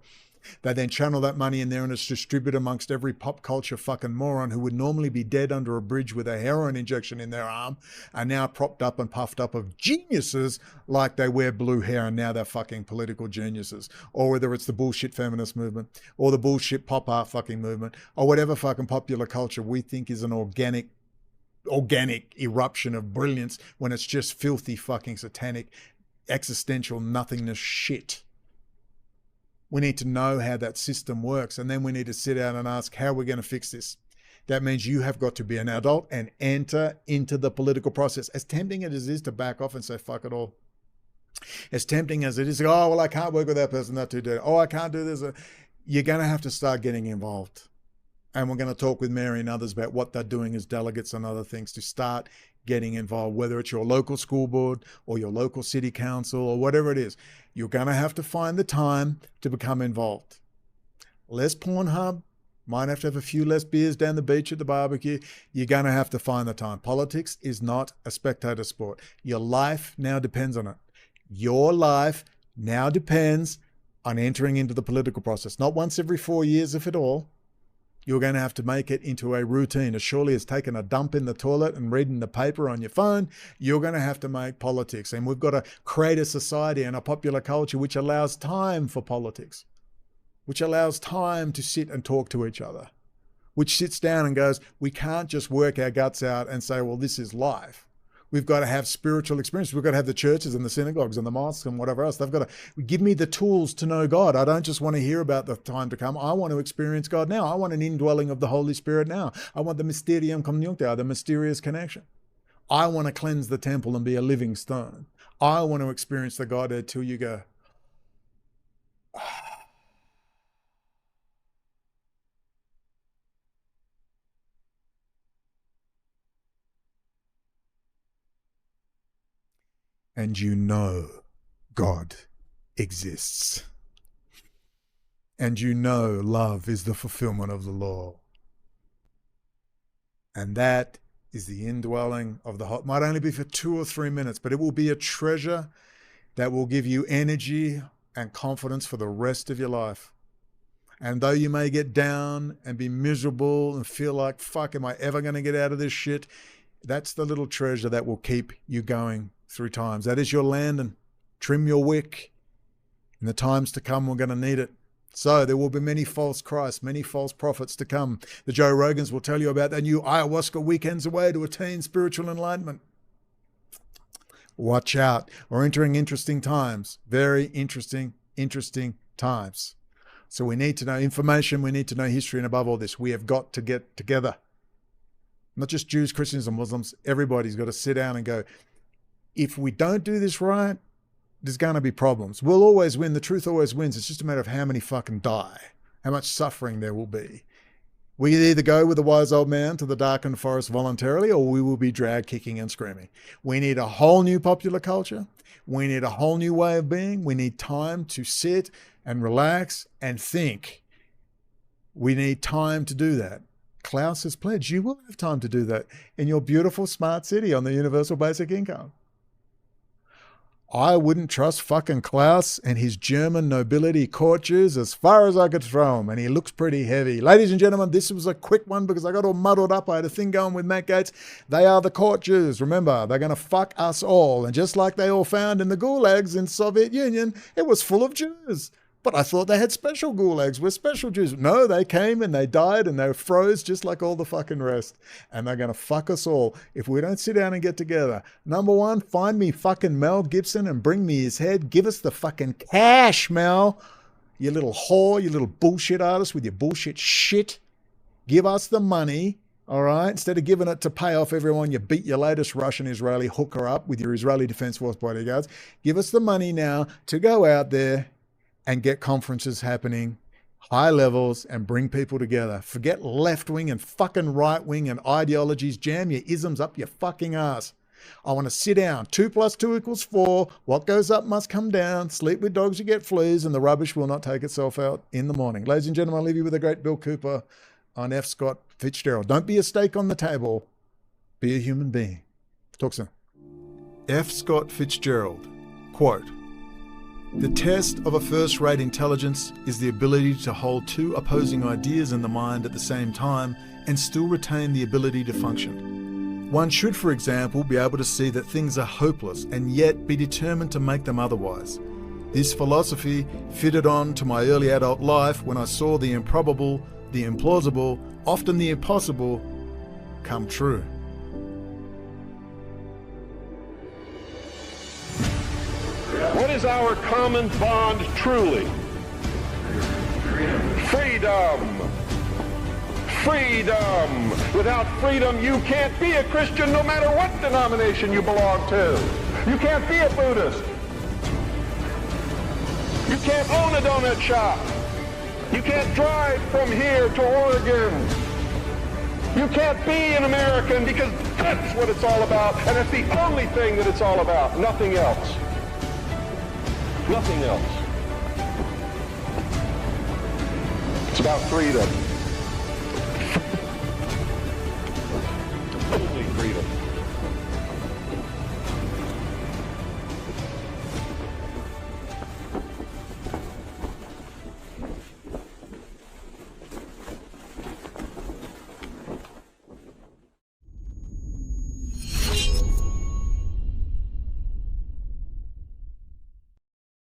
They then channel that money in there and it's distributed amongst every pop culture fucking moron who would normally be dead under a bridge with a heroin injection in their arm are now propped up and puffed up of geniuses like they wear blue hair and now they're fucking political geniuses. Or whether it's the bullshit feminist movement or the bullshit pop art fucking movement or whatever fucking popular culture we think is an organic eruption of brilliance when it's just filthy fucking satanic existential nothingness shit. We need to know how that system works, and then we need to sit down and ask how we're going to fix this. That means you have got to be an adult and enter into the political process. As tempting as it is to back off and say, fuck it all. As tempting as it is, oh, well, I can't work with that person, that's too dirty. Oh, I can't do this. You're going to have to start getting involved. And we're going to talk with Mary and others about what they're doing as delegates and other things to start getting involved, whether it's your local school board or your local city council or whatever it is. You're going to have to find the time to become involved. Less Pornhub, might have to have a few less beers down the beach at the barbecue. You're going to have to find the time. Politics is not a spectator sport. Your life now depends on it. Your life now depends on entering into the political process. Not once every 4 years, if at all. You're going to have to make it into a routine. As surely as taking a dump in the toilet and reading the paper on your phone, you're going to have to make politics. And we've got to create a society and a popular culture which allows time for politics, which allows time to sit and talk to each other, which sits down and goes, we can't just work our guts out and say, well, this is life. We've got to have spiritual experience. We've got to have the churches and the synagogues and the mosques and whatever else. They've got to give me the tools to know God. I don't just want to hear about the time to come. I want to experience God now. I want an indwelling of the Holy Spirit now. I want the mysterium conjuncta, the mysterious connection. I want to cleanse the temple and be a living stone. I want to experience the Godhead till you go, and you know God exists. And you know love is the fulfillment of the law. And that is the indwelling of the might only be for 2 or 3 minutes, but it will be a treasure that will give you energy and confidence for the rest of your life. And though you may get down and be miserable and feel like, fuck, am I ever going to get out of this shit? That's the little treasure that will keep you going through times. That is your land, and trim your wick. In the times to come, we're going to need it. So there will be many false Christs, many false prophets to come. The Joe Rogans will tell you about their new ayahuasca weekends away to attain spiritual enlightenment. Watch out. We're entering interesting times. Very interesting times. So we need to know information. We need to know history. And above all this, we have got to get together. Not just Jews, Christians, and Muslims. Everybody's got to sit down and go, if we don't do this right, there's going to be problems. We'll always win. The truth always wins. It's just a matter of how many fucking die, how much suffering there will be. We either go with the wise old man to the darkened forest voluntarily, or we will be dragged kicking and screaming. We need a whole new popular culture. We need a whole new way of being. We need time to sit and relax and think. We need time to do that. Klaus has pledged you will have time to do that in your beautiful smart city on the universal basic income. I wouldn't trust fucking Klaus and his German nobility court Jews as far as I could throw him, and he looks pretty heavy. Ladies and gentlemen, this was a quick one because I got all muddled up. I had a thing going with Matt Gaetz. They are the court Jews. Remember, they're going to fuck us all. And just like they all found in the gulags in Soviet Union, it was full of Jews. But I thought they had special gulags with special Jews. No, they came and they died and they froze just like all the fucking rest. And they're going to fuck us all if we don't sit down and get together. Number one, find me fucking Mel Gibson and bring me his head. Give us the fucking cash, Mel. You little whore, you little bullshit artist with your bullshit shit. Give us the money, all right? Instead of giving it to pay off everyone, you beat your latest Russian Israeli hooker up with your Israeli Defense Force bodyguards. Give us the money now to go out there and get conferences happening, high levels, and bring people together. Forget left-wing and fucking right-wing and ideologies. Jam your isms up your fucking ass. I want to sit down. 2 + 2 = 4. What goes up must come down. Sleep with dogs, you get fleas, and the rubbish will not take itself out in the morning. Ladies and gentlemen, I leave you with a great Bill Cooper on F. Scott Fitzgerald. Don't be a steak on the table. Be a human being. Talk soon. F. Scott Fitzgerald, quote, "The test of a first-rate intelligence is the ability to hold two opposing ideas in the mind at the same time and still retain the ability to function. One should, for example, be able to see that things are hopeless and yet be determined to make them otherwise. This philosophy fitted on to my early adult life when I saw the improbable, the implausible, often the impossible, come true." What is our common bond truly? Freedom. Freedom. Without freedom, you can't be a Christian no matter what denomination you belong to. You can't be a Buddhist. You can't own a donut shop. You can't drive from here to Oregon. You can't be an American because that's what it's all about, and it's the only thing that it's all about, nothing else. Nothing else. It's about freedom.